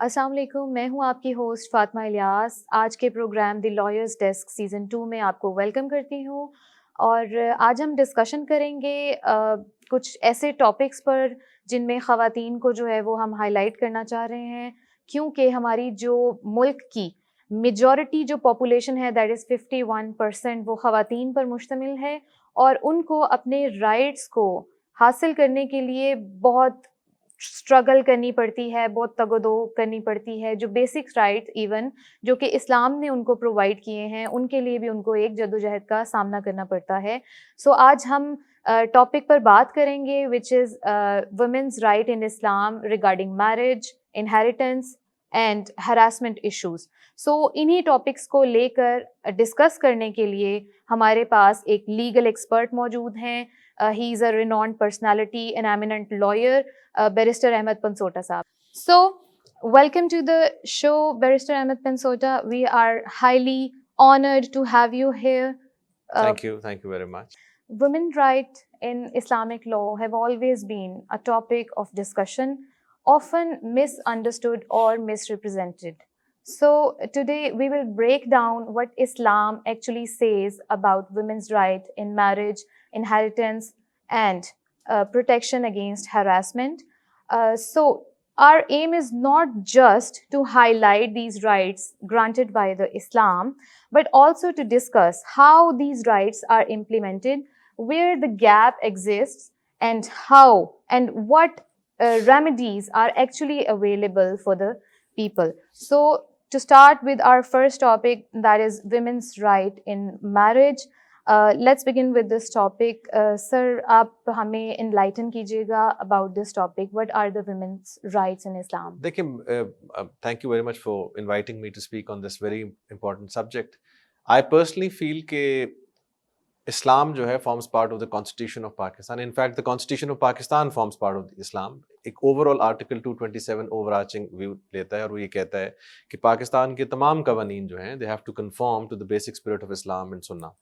السلام علیکم، میں ہوں آپ کی ہوسٹ فاطمہ الیاس. آج کے پروگرام دی لائرز ڈیسک سیزن 2 میں آپ کو ویلکم کرتی ہوں. اور آج ہم ڈسکشن کریں گے کچھ ایسے ٹاپکس پر جن میں خواتین کو جو ہے وہ ہم ہائی لائٹ کرنا چاہ رہے ہیں، کیونکہ ہماری جو ملک کی میجورٹی جو پاپولیشن ہے دیٹ از 51% وہ خواتین پر مشتمل ہے، اور ان کو اپنے رائٹس کو حاصل کرنے کے لیے بہت اسٹرگل کرنی پڑتی ہے، بہت تگ و دو کرنی پڑتی ہے. جو بیسک رائٹ ایون جو کہ اسلام نے ان کو پرووائڈ کیے ہیں، ان کے لیے بھی ان کو ایک جدوجہد کا سامنا کرنا پڑتا ہے. سو آج ہم ٹاپک پر بات کریں گے which is women's rights in Islam regarding marriage, inheritance and harassment issues. So انہی ٹاپکس کو لے کر ڈسکس کرنے کے لیے ہمارے پاس ایک لیگل ایکسپرٹ موجود ہیں. He is a renowned personality, an eminent lawyer, barrister Ahmed Pansota sahab. So, welcome to the show, Barrister Ahmed Pansota. We are highly honored to have you here. Thank you very much. Women rights in Islamic law have always been a topic of discussion, often misunderstood or misrepresented. So, today we will break down what Islam actually says about women's right in marriage, inheritance, and protection against harassment. So, our aim is not just to highlight these rights granted by the Islam, but also to discuss how these rights are implemented, where the gap exists, and how and what remedies are actually available for the people. So, to start with our first topic, that is women's right in marriage. Let's begin with this topic. Sir, آپ ہمیں enlighten کیجیے گا about this topic. What are the women's rights in Islam? دیکھیں, thank you very much for inviting me to speak on this very important subject. I personally feel کہ اسلام جو ہے forms part of the Constitution of Pakistan. In fact, the Constitution of Pakistan forms part of Islam. ایک overall Article 227 overarching view لیتا ہے, اور وہ یہ کہتا ہے کہ پاکستان کے تمام قوانین جو ہیں they have to conform to the basic spirit of Islam and Sunnah.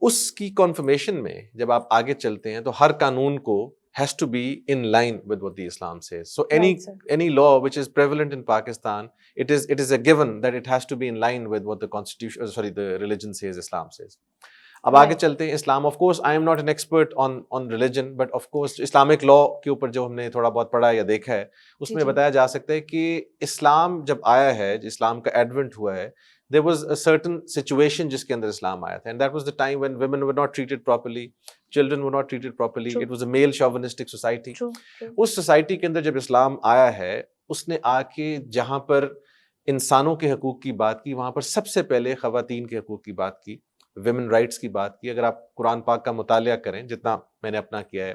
اس کی کنفرمیشن میں جب آپ آگے چلتے ہیں تو ہر قانون کو has to be in line with what the Islam says. So any law which is prevalent in Pakistan, it is a given that it has to be in line with what the constitution, the religion says, Islam says. اب آگے چلتے ہیں. اسلام, of course I am not an expert on religion, but of course Islamic law کے اوپر جو ہم نے تھوڑا بہت پڑھا یا دیکھا ہے اس میں بتایا جا سکتا ہے کہ اسلام جب آیا ہے, اسلام کا ایڈونٹ ہوا ہے, there was a certain situation جس کے اندر اسلام آیا تھا, and that was the time when women were not treated properly, children were not treated properly. It was a male chauvinistic society. اس سوسائٹی کے اندر جب اسلام آیا ہے, اس نے آ کے جہاں پر انسانوں کے حقوق کی بات کی, وہاں پر سب سے پہلے خواتین کے حقوق کی بات کی, ویمن رائٹس کی بات کی. اگر آپ قرآن پاک کا مطالعہ کریں, جتنا میں نے اپنا کیا ہے,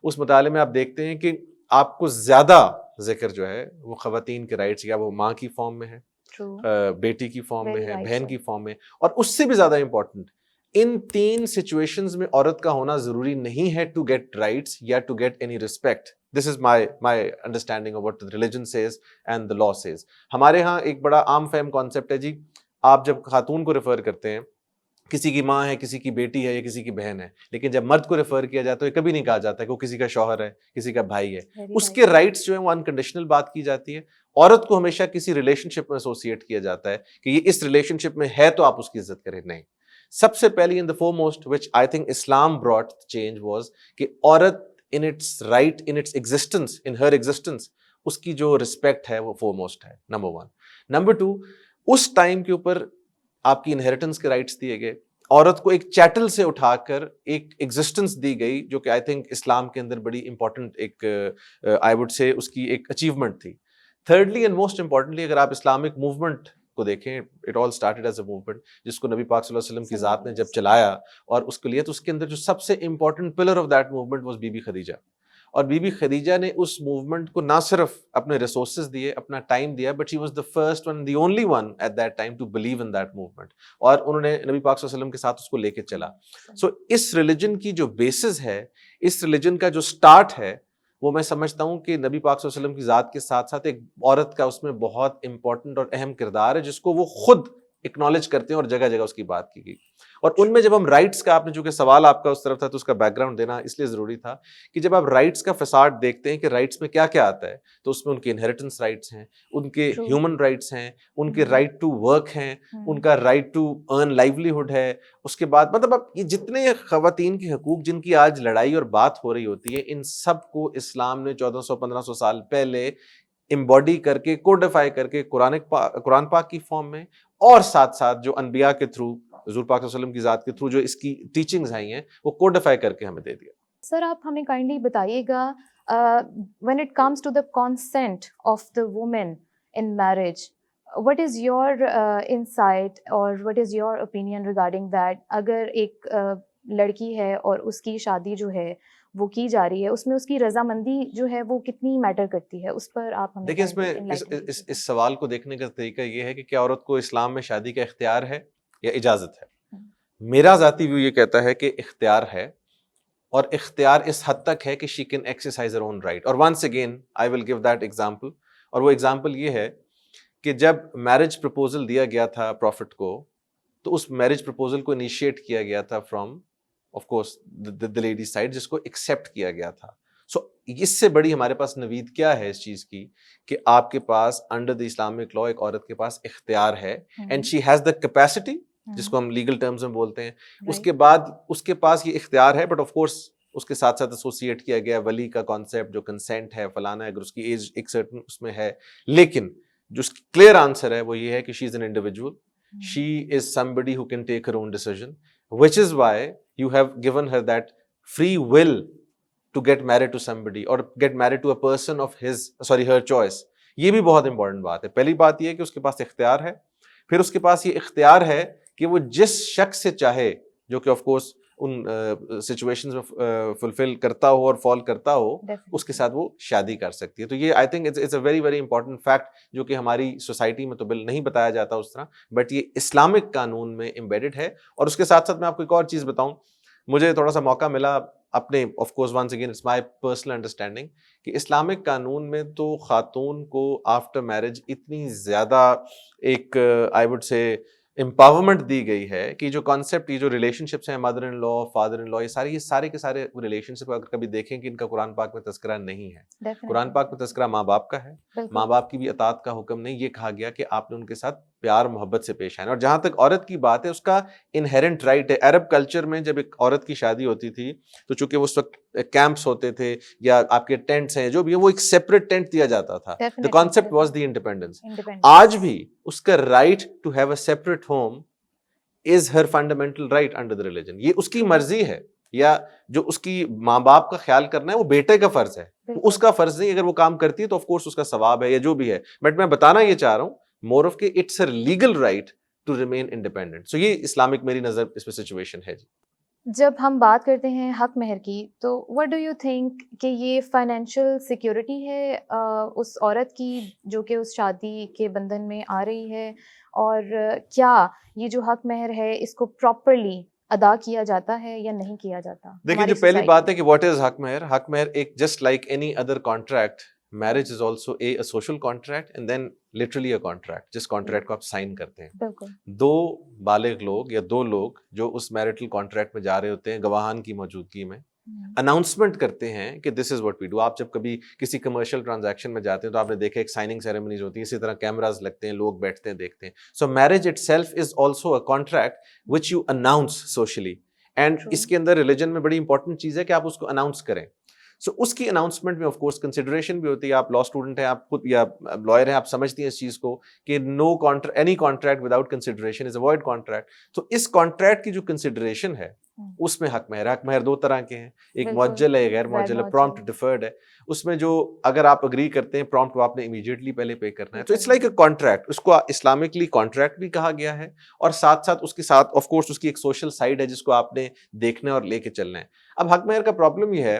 اس مطالعے میں آپ دیکھتے ہیں کہ آپ کو زیادہ ذکر جو ہے وہ خواتین کے رائٹس, یا وہ ماں کی فارم میں ہے, بیٹی کی فارم میں ہے, بہن کی فارم میں, اور اس سے بھی زیادہ امپورٹنٹ ان تین سچویشنز میں عورت کا ہونا ضروری نہیں ہے ٹو گیٹ رائٹس یا to get any respect. This is my understanding of what religion says and the law says. ہمارے ہاں ایک بڑا عام فہم کانسیپٹ ہے جی, آپ جب خاتون کو ریفر کرتے ہیں, کسی کی ماں ہے, کسی کی بیٹی ہے, یا کسی کی بہن ہے, لیکن جب مرد کو ریفر کیا جاتا ہے یہ کبھی نہیں کہا جاتا کہ وہ کسی کا شوہر ہے, کسی کا بھائی ہے. اس کے رائٹس جو ہیں وہ انکنڈیشنل بات کی جاتی ہے. عورت کو ہمیشہ کسی ریلیشن شپ میں ایسوسیٹ کیا جاتا ہے کہ یہ اس ریلیشن شپ میں ہے تو آپ اس کی عزت کریں. نہیں, سب سے پہلی in the foremost which I think Islam brought change was کہ عورت in its right, in its existence, in her existence, اس کی جو رسپیکٹ ہے وہ فور موسٹ ہے, نمبر ون. نمبر ٹو, اس ٹائم کے اوپر آپ کی انہیریٹنس کے رائٹس دیے گئے. عورت کو ایک چیٹل سے اٹھا کر ایک ایگزسٹنس دی گئی, جو کہ آئی تھنک اسلام کے اندر بڑی امپورٹنٹ ایک آئی وڈ سے اس کی ایک اچیومنٹ تھی. تھرڈلی اینڈ موسٹ امپورٹنٹلی, اگر آپ اسلامک موومنٹ کو دیکھیں, it all started as a movement جس کو نبی پاک صلی اللہ علیہ وسلم کی ذات نے جب چلایا اور اس کے لیے, تو اس کے اندر جو سب سے important pillar of that movement was Bibi Khadija. اور بی بی خدیجہ نے اس موومنٹ کو نہ صرف اپنے ریسورسز دیے, اپنا ٹائم دیا, but she was the first one, the only one at that time to believe in that movement, اور انہوں نے نبی پاک صلی اللہ علیہ وسلم کے ساتھ اس کو لے کے چلا. سو اس ریلیجن کی جو بیسز ہے, اس ریلیجن کا جو سٹارٹ ہے, وہ میں سمجھتا ہوں کہ نبی پاک صلی اللہ علیہ وسلم کی ذات کے ساتھ ساتھ ایک عورت کا اس میں بہت امپورٹنٹ اور اہم کردار ہے, جس کو وہ خود اکنالج کرتے ہیں اور جگہ جگہ اس کی بات کی گئی. اور ان میں جب ہم رائٹس کا, آپ نے چونکہ سوال آپ کا اس طرف تھا تو اس کا بیک گراؤنڈ دینا اس لیے ضروری تھا کہ جب آپ رائٹس کا فساد دیکھتے ہیں کہ رائٹس میں کیا کیا آتا ہے, تو اس میں ان کے انہیریٹنس رائٹس ہیں, ان کے ہیومن رائٹس ہیں, ان کے رائٹ ٹو ورک ہیں, ان کا رائٹ ٹو ارن لائیولیہڈ ہے. اس کے بعد مطلب اب یہ جتنے خواتین کے حقوق جن کی آج لڑائی اور بات ہو رہی ہوتی ہے, ان سب کو اسلام نے 1400-1500 سال پہلے امباڈی کر کے, کوڈیفائی کر کے قرآن پاک کی فارم میں, اور ساتھ ساتھ جو انبیاء کے تھرو, حضور پاک صلی اللہ علیہ وسلم کی ذات کے تھرو جو اس کی ٹیچنگز آئی ہیں, وہ کوڈیفائی کر کے ہمیں دے دیا. سر آپ ہمیں کائنڈلی بتائیے گا, when it comes to the consent of the woman in marriage, what is your insight or what is your opinion regarding that? اگر ایک لڑکی ہے اور اس کی شادی جو ہے وہ کی جا رہی ہے, اس میں اس کی رضامندی جو ہے وہ کتنی میٹر کرتی ہے, اس پر آپ ہمیں دیکھیں, اس میں اس سوال کو دیکھنے کا طریقہ یہ ہے کہ کیا عورت کو اسلام میں شادی کا اختیار ہے یا اجازت ہے. میرا ذاتی ویو یہ کہتا ہے کہ اختیار ہے, اور اختیار اس حد تک ہے کہ she can exercise her own right. اور once again I will give that example, اور وہ ایگزامپل یہ ہے کہ جب میرج پرپوزل دیا گیا تھا پروفٹ کو, تو اس میرج پرپوزل کو انیشیٹ کیا گیا تھا from of course the lady side, جس کو ایکسیپٹ کیا گیا تھا. سو اس سے بڑی ہمارے پاس نوید کیا ہے اس چیز کی کہ آپ کے پاس انڈر دی اسلامک لا ایک عورت کے پاس اختیار ہے, and she has the capacity, جس کو ہم لیگل ٹرمز میں بولتے ہیں. اس کے بعد اس کے پاس یہ اختیار ہے, بٹ آف کورس اس کے ساتھ ساتھ ایسوسیٹ کیا گیا ولی کا کانسیپٹ, جو کنسینٹ ہے فلانا, اگر اس کی ایج ایک سرٹن اس میں ہے. لیکن جو کلیئر آنسر ہے وہ یہ ہے کہ she is an individual, she is somebody who can take her own decision, which is why you have given her that free will to get married to somebody or get married to a person of her choice. یہ بھی بہت important بات ہے. پہلی بات یہ ہے کہ اس کے پاس اختیار ہے, پھر اس کے پاس یہ اختیار ہے کہ وہ جس شخص سے چاہے, جو کہ آف کورس ان سچویشنز میں فلفل کرتا ہو اور فال کرتا ہو, اس کے ساتھ وہ شادی کر سکتی ہے. تو یہ I think it's a very very important fact, جو کہ ہماری سوسائٹی میں تو بل نہیں بتایا جاتا اس طرح, بٹ یہ اسلامک قانون میں امبیڈڈ ہے. اور اس کے ساتھ ساتھ میں آپ کو ایک اور چیز بتاؤں, مجھے تھوڑا سا موقع ملا اپنے, of course once again it's my personal understanding, کہ اسلامک قانون میں تو خاتون کو آفٹر میرج اتنی زیادہ ایک آئی وڈ سے امپاورمنٹ دی گئی ہے کہ جو کانسیپٹ, یہ جو ریلیشن شپس ہیں, mother in law, father in law, یہ سارے کے سارے ریلیشن شپ اگر کبھی دیکھیں کہ ان کا قرآن پاک میں تذکرہ نہیں ہے. قرآن پاک میں تذکرہ ماں باپ کا ہے, ماں باپ کی بھی اطاعت کا حکم نہیں, یہ کہا گیا کہ آپ نے ان کے ساتھ پیار محبت سے پیش آنا. اور جہاں تک عورت کی بات ہے, اس کا انہیرنٹ رائٹ ہے. عرب کلچر میں جب ایک عورت کی شادی ہوتی تھی تو چونکہ اس وقت کیمپس ہوتے تھے یا آپ کے ٹینٹس ہیں جو بھی ہیں, وہ ایک سیپریٹ ٹینٹ دیا جاتا تھا. the concept was the independence. آج بھی اس کا right to have a separate home is her fundamental right under the religion. یہ اس کی مرضی ہے, یا جو اس کی ماں باپ کا خیال کرنا ہے وہ بیٹے کا فرض ہے, اس کا فرض نہیں. اگر وہ کام کرتی ہے تو آف کورس اس کا ثواب ہے یا جو بھی ہے, بٹ میں بتانا یہ چاہ رہا ہوں مور آف کہ it's her legal right to remain independent. So یہ اسلامک میری نظر اس میں سچویشن ہے. جی جب ہم بات کرتے ہیں حق مہر کی, تو what do you think کہ یہ فائنینشیل سیکیورٹی ہے اس عورت کی جو کہ اس شادی کے بندھن میں آ رہی ہے, اور کیا یہ جو حق مہر ہے اس کو پراپرلی ادا کیا جاتا ہے یا نہیں کیا جاتا؟ دیکھیں, جو پہلی بات ہے کہ واٹ از حق مہر. حق مہر ایک just like any other contract, marriage is also a social contract and then literally a contract, جس کانٹریکٹ کو آپ سائن کرتے ہیں. بالکل دو بالغ لوگ یا دو لوگ جو اس میرٹل کانٹریکٹ میں جا رہے ہوتے ہیں, گواہان کی موجودگی میں اناؤنسمنٹ کرتے ہیں کہ دس از واٹ وی ڈو. آپ جب کبھی کسی کمرشل ٹرانزیکشن میں جاتے ہیں تو آپ نے دیکھا ایک سائننگ سیریمنیز ہوتی ہیں, اسی طرح کیمراز لگتے ہیں, لوگ بیٹھتے ہیں دیکھتے ہیں. So marriage itself is also a contract which you announce socially, and اس کے اندر ریلیجن میں بڑی انپورٹنٹ چیز ہے کہ آپ اس کو اناؤنس کریں. سو اس کی اناؤنسمنٹ میں آف کورس کنسیڈریشن بھی ہوتی ہے. آپ لا اسٹوڈنٹ ہیں, آپ خود یا لائر ہیں, آپ سمجھتی ہیں اس چیز کو کہ no any contract without consideration is a void contract. تو اس کانٹریکٹ کی جو کنسیڈریشن ہے اس میں حق مہر. حق مہر دو طرح کے ہیں, ایک معجل ہے, غیر معجل ہے, پرومپٹ ڈیفرڈ ہے. اس میں جو اگر آپ اگری کرتے ہیں پرومپٹ, وہ آپ نے امیڈیٹلی پہلے پے کرنا ہے. تو اٹس لائک اے کانٹریکٹ. اس کو اسلامکلی کانٹریکٹ بھی کہا گیا ہے, اور ساتھ ساتھ اس کے ساتھ آف کورس اس کی ایک سوشل سائڈ ہے جس کو آپ نے دیکھنا ہے اور لے کے چلنا ہے. اب حق مہر کا پرابلم یہ ہے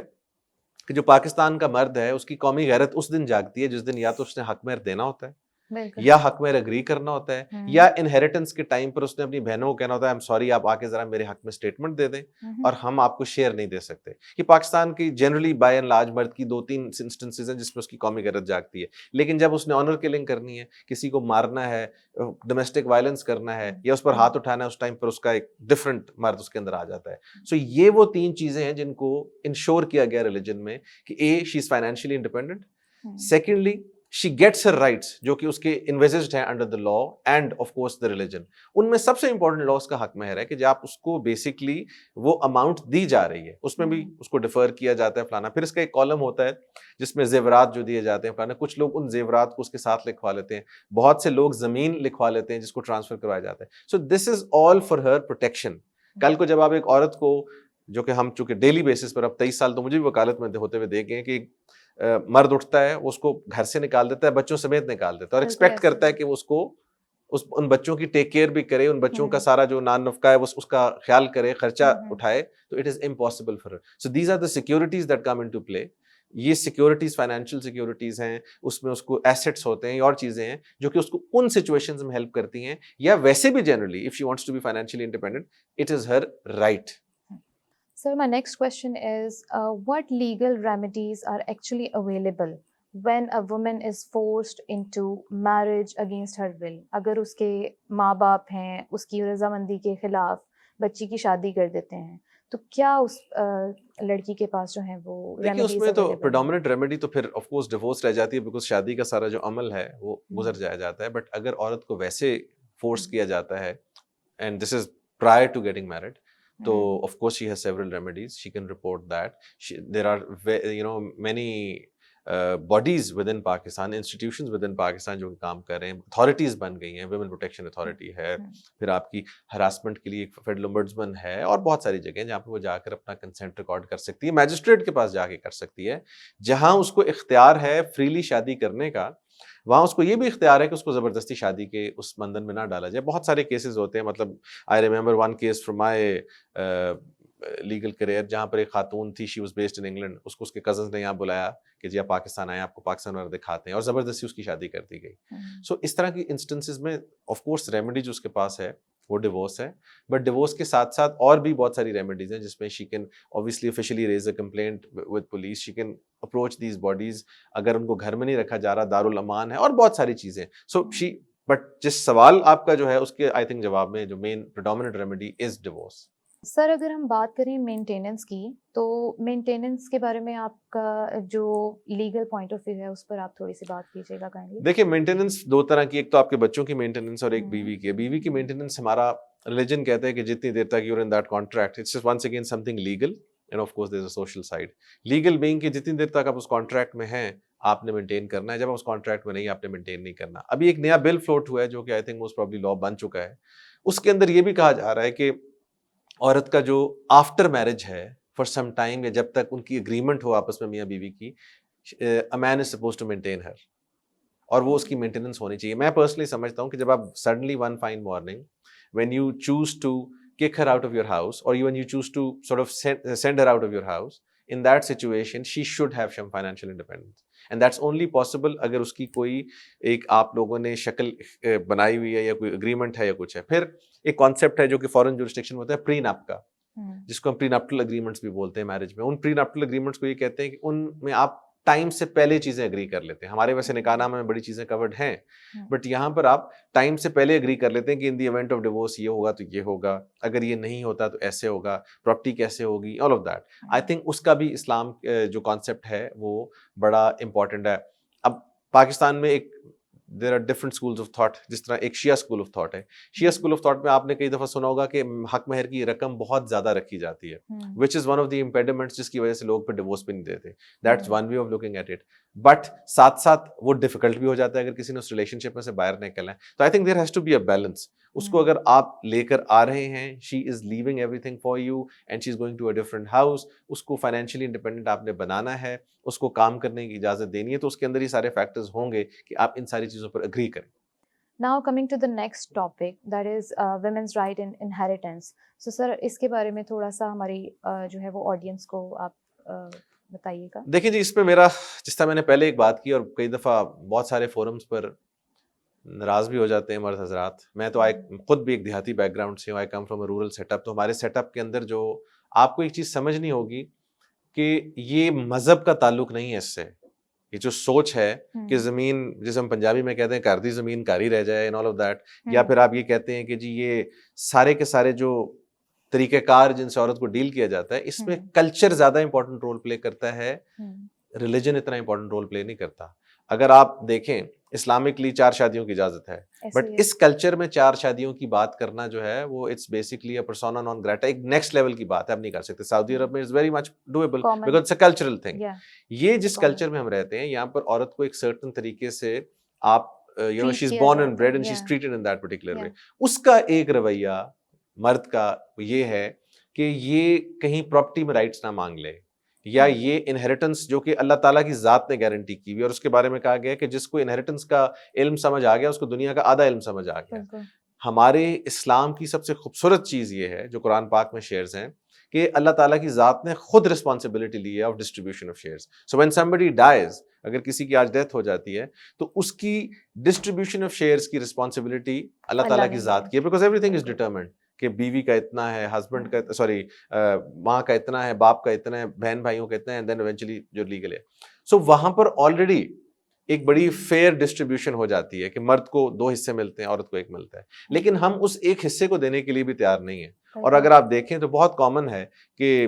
کہ جو پاکستان کا مرد ہے اس کی قومی غیرت اس دن جاگتی ہے جس دن یا تو اس نے حق مہر دینا ہوتا ہے بالکل. یا حق میں اگری کرنا ہوتا ہے, یا انہیریٹنس کے ٹائم پر اس نے اپنی بہنوں کو کہنا ہوتا ہے آئی ایم سوری آپ آ کے ذرا میرے حق میں اسٹیٹمنٹ دے دیں اور ہم آپ کو شیئر نہیں دے سکتے. یہ پاکستان کی جنرلی بائی اینڈ لارج مرد کی 2-3 انسٹنسز ہیں جس میں اس کی قومی غیرت جاگتی ہے. لیکن جب اس نے آنر کلنگ کرنی ہے, کسی کو مارنا ہے, ڈومیسٹک وائلنس کرنا ہے, یا اس پر ہاتھ اٹھانا ہے, اس ٹائم پر اس کا ایک ڈفرنٹ مرد اس کے اندر آ جاتا ہے. سو یہ وہ 3 چیزیں ہیں جن کو انشور کیا گیا ریلیجن میں کہ a she is financially independent, secondly she gets her rights جو کہ اس کے envisaged ہیں under the law and of course the religion. ان میں سب سے important law اس کا حق مہر ہے کہ جب آپ اس کو basically وہ amount دی جا رہی ہے اس میں بھی اس کو ڈیفر کیا جاتا ہے فلانا. پھر اس کا ایک کالم ہوتا ہے جس میں زیورات جو دیے جاتے ہیں فلانا. کچھ لوگ ان زیورات کو اس کے ساتھ لکھوا لیتے ہیں, بہت سے لوگ زمین لکھوا لیتے ہیں جس کو ٹرانسفر کروایا جاتا ہے. سو دس از آل فار ہر پروٹیکشن. کل کو جب آپ ایک عورت کو, جو کہ ہم چونکہ ڈیلی بیسس پر اب 23 سال تو مجھے بھی وکالت میں ہوتے ہوئے دیکھے ہیں کہ مرد اٹھتا ہے, اس کو گھر سے نکال دیتا ہے, بچوں سمیت نکال دیتا ہے, اور ایکسپیکٹ کرتا ہے کہ وہ اس کو ان بچوں کی ٹیک کیئر بھی کرے, ان بچوں کا سارا جو نان نفقہ ہے اس کا خیال کرے, خرچہ اٹھائے. تو it is impossible for her. So these are the securities that come into play. یہ سیکورٹیز فائنینشیل سیکورٹیز ہیں, اس میں اس کو ایسٹس ہوتے ہیں, اور چیزیں ہیں جو کہ اس کو ان سچویشنز میں ہیلپ کرتی ہیں, یا ویسے بھی generally if she wants to be financially independent it is her right. Sir, my next question is, what legal remedies are actually available when a woman is forced into marriage against her will? اگر اس کے ماں باپ ہیں, اس کی رضامندی کے خلاف بچی کی شادی کر دیتے ہیں, تو کیا اس لڑکی کے پاس جو ہیں وہ دیکھیے اس میں تو predominant remedy تو پھر of course divorce رہ جاتی ہے, بیکاز شادی کا سارا جو عمل ہے وہ گزر جایا جاتا ہے. بٹ اگر عورت کو ویسے فورس کیا جاتا ہے and this is prior to getting married, so of course she has several remedies. She can report that. There are many bodies within Pakistan, institutions within Pakistan جو کام کر رہے ہیں, authorities بن گئی ہیں. ویمن پروٹیکشن اتھارٹی ہے, پھر آپ کی ہراسمنٹ کے لیے ایک فیڈرل ombudsman ہے, اور بہت ساری جگہیں جہاں پہ وہ جا کر اپنا کنسنٹ ریکارڈ کر سکتی ہے, میجسٹریٹ کے پاس جا کے کر سکتی ہے. جہاں اس کو اختیار ہے فریلی شادی کرنے کا, وہاں اس کو یہ بھی اختیار ہے کہ اس کو زبردستی شادی کے اس بندھن میں نہ ڈالا جائے. بہت سارے کیسز ہوتے ہیں, مطلب I remember one case from my legal career, جہاں پر ایک خاتون تھی, she was based in England. اس کو اس کے کزنس نے یہاں بلایا کہ جی آپ پاکستان آئے, آپ کو پاکستان والے دکھاتے ہیں, اور زبردستی اس کی شادی کر دی گئی. سو اس طرح کی انسٹنسز میں آف کورس ریمیڈی جو اس کے پاس ہے وہ ڈیورس ہے. بٹ ڈیورس کے ساتھ ساتھ اور بھی بہت ساری ریمیڈیز ہیں جس میں she can obviously officially raise a complaint with police. She can approach these bodies. اگر ان کو گھر میں نہیں رکھا جا رہا, دارالامان ہے, اور بہت ساری چیزیں. سو بٹ جس سوال آپ کا جو ہے اس کے آئی تھنک جواب میں جو مین predominant remedy is divorce. سر اگر ہم بات کریں مینٹیننس کی, تو مینٹیننس کے بارے میں آپ کا جو لیگل پوائنٹ آف ویو ہے اس پر آپ تھوڑی سی بات کیجیے گا کائنڈلی. دیکھیں مینٹیننس 2 طرح کی, ایک تو آپ کے بچوں کی مینٹیننس اور ایک بیوی کی. بیوی کی مینٹیننس ہمارا ریلیجن کہتا ہے کہ جتنی دیر تک you are in that contract, it's just once again something legal, and of course there is a social side. Legal being کہ جتنی دیر تک آپ اس کانٹریکٹ میں ہیں آپ نے مینٹین کرنا ہے, جب آپ اس کانٹریکٹ میں نہیں آپ نے مینٹین نہیں کرنا. ابھی ایک نیا بل فلوٹ ہوا ہے جو کہ آئی تھنک موسٹ پروبلی لا بن چکا ہے. اس کے اندر یہ بھی کہا جا رہا ہے کہ عورت کا جو آفٹر میرج ہے فار سم ٹائم, یا جب تک ان کی اگریمنٹ ہو آپس میں میاں بیوی کی, a man is supposed to maintain her, اور وہ اس کی مینٹیننس ہونی چاہیے. میں پرسنلی سمجھتا ہوں کہ جب آپ suddenly one fine morning when you choose to kick her out of your house, or when you choose to sort of send her out of your house, in that situation she should have some financial independence, and that's only possible اگر اس کی کوئی ایک آپ لوگوں نے شکل بنائی ہوئی ہے, یا کوئی اگریمنٹ ہے, یا کچھ ہے. پھر ایک کانسیپٹ ہے جو کہ فورن جورسڈکشن میں ہوتا ہے پری نپ کا, جس کو ہم پری نپٹل اگریمنٹس بھی بولتے ہیں میرج میں. ان پری نپٹل اگریمنٹس کو یہ کہتے ہیں کہ ان میں آپ ٹائم سے پہلے چیزیں اگری کر لیتے ہیں. ہمارے ویسے نکاح نامے میں بڑی چیزیں کورڈ ہیں, بٹ یہاں پر آپ ٹائم سے پہلے اگری کر لیتے ہیں کہ ان دی ایونٹ آف ڈیورس یہ ہوگا تو یہ ہوگا, اگر یہ نہیں ہوتا تو ایسے ہوگا, پراپرٹی کیسے ہوگی, all of that. I think اس کا بھی اسلام جو کانسیپٹ ہے وہ بڑا امپورٹنٹ ہے. اب پاکستان میں ایک there are different schools of thought, جس طرح ایک شیعہ اسکول آف تھاٹ ہے. شیعہ اسکول آف تھاٹ میں آپ نے کئی دفعہ سنا ہوگا کہ حق مہر کی رقم بہت زیادہ رکھی جاتی ہے, وچ از ون آف دی امپیڈمنٹس جس کی وجہ سے لوگ پہ ڈیورس بھی نہیں دیتے. That's one way of looking at it. But ساتھ ساتھ وہ ڈیفیکلٹ بھی ہو جاتا ہے اگر کسی نے اس ریلیشن شپ میں سے باہر نکلنا ہے. تو I think there has to be a balance. اس کو اگر آپ لے کر آ رہے ہیں, she is leaving everything for you and she is going to a different house, اس کو فائنینشلی انڈیپینڈنٹ آپ نے بنانا ہے, اس کو کام کرنے کی اجازت دینی ہے, تو اس کے اندر یہ سارے فیکٹرز ہوں گے کہ آپ ان ساری چیزوں پر اگری کریں. Now coming to the next topic, that is women's right in inheritance. So sir اس کے بارے میں تھوڑا سا ہماری جو ہے وہ آڈینس کو آپ بتائیے گا. دیکھیں جی, اس میں میرا جس طرح میں نے پہلے ایک بات کی, اور کئی دفعہ بہت سارے فورمز پر ناراض بھی ہو جاتے ہیں مرد حضرات. میں تو خود بھی ایک دیہاتی بیک گراؤنڈ سے ہوں, I come from a rural set up. تو ہمارے سیٹ اپ کے اندر جو آپ کو ایک چیز سمجھنی ہوگی کہ یہ مذہب کا تعلق نہیں ہے اس سے. یہ جو سوچ ہے کہ زمین, جسے ہم پنجابی میں کہتے ہیں کر دی زمین کاری رہ جائے and all of that, یا پھر آپ یہ کہتے ہیں کہ جی یہ سارے کے سارے جو طریقہ کار جن سے عورت کو ڈیل کیا جاتا ہے, اس میں کلچر زیادہ امپورٹنٹ رول پلے کرتا ہے, ریلیجن اتنا امپورٹنٹ رول پلے نہیں کرتا. اگر آپ دیکھیں اسلامکلی 4 شادیوں کی اجازت ہے, بٹ اس کلچر میں 4 شادیوں کی بات کرنا جو ہے وہ it's basically a persona non grata, ایک نیکسٹ لیول کی بات ہے, آپ نہیں کر سکتے. سعودی عرب میں it's very much doable because it's a cultural thing. یہ جس کلچر میں ہم رہتے ہیں یہاں پر عورت کو ایک سرٹن طریقے سے آپ you know she is born and bred and she is treated in that particular way. اس کا ایک رویہ مرد کا یہ ہے کہ یہ کہیں پراپرٹی میں رائٹس نہ مانگ لے, یا یہ انہیریٹنس جو کہ اللہ تعالیٰ کی ذات نے گارنٹی کی ہوئی, اور اس کے بارے میں کہا گیا کہ جس کو انہیریٹنس کا علم سمجھ آ گیا اس کو دنیا کا آدھا علم سمجھ آ گیا. ہمارے اسلام کی سب سے خوبصورت چیز یہ ہے جو قرآن پاک میں شیئرز ہیں کہ اللہ تعالیٰ کی ذات نے خود رسپانسبلٹی لی ہے of distribution of shares. So when somebody dies, اگر کسی کی آج ڈیتھ ہو جاتی ہے تو اس کی ڈسٹریبیوشن آف شیئرز کی رسپانسبلٹی اللہ تعالیٰ کی ذات کی ہے, because every thing is determined کہ بیوی کا اتنا ہے, ہسبینڈ کا ماں کا اتنا ہے, باپ کا اتنا ہے, بہن بھائیوں کا اتنا ہے, دین ایونچولی جو لیگل ہے. سو وہاں پر آلریڈی ایک بڑی فیئر ڈسٹریبیوشن ہو جاتی ہے کہ مرد کو 2 حصے ملتے ہیں, عورت کو 1 ملتا ہے. لیکن ہم اس ایک حصے کو دینے کے لیے بھی تیار نہیں ہیں. اور اگر آپ دیکھیں تو بہت کامن ہے کہ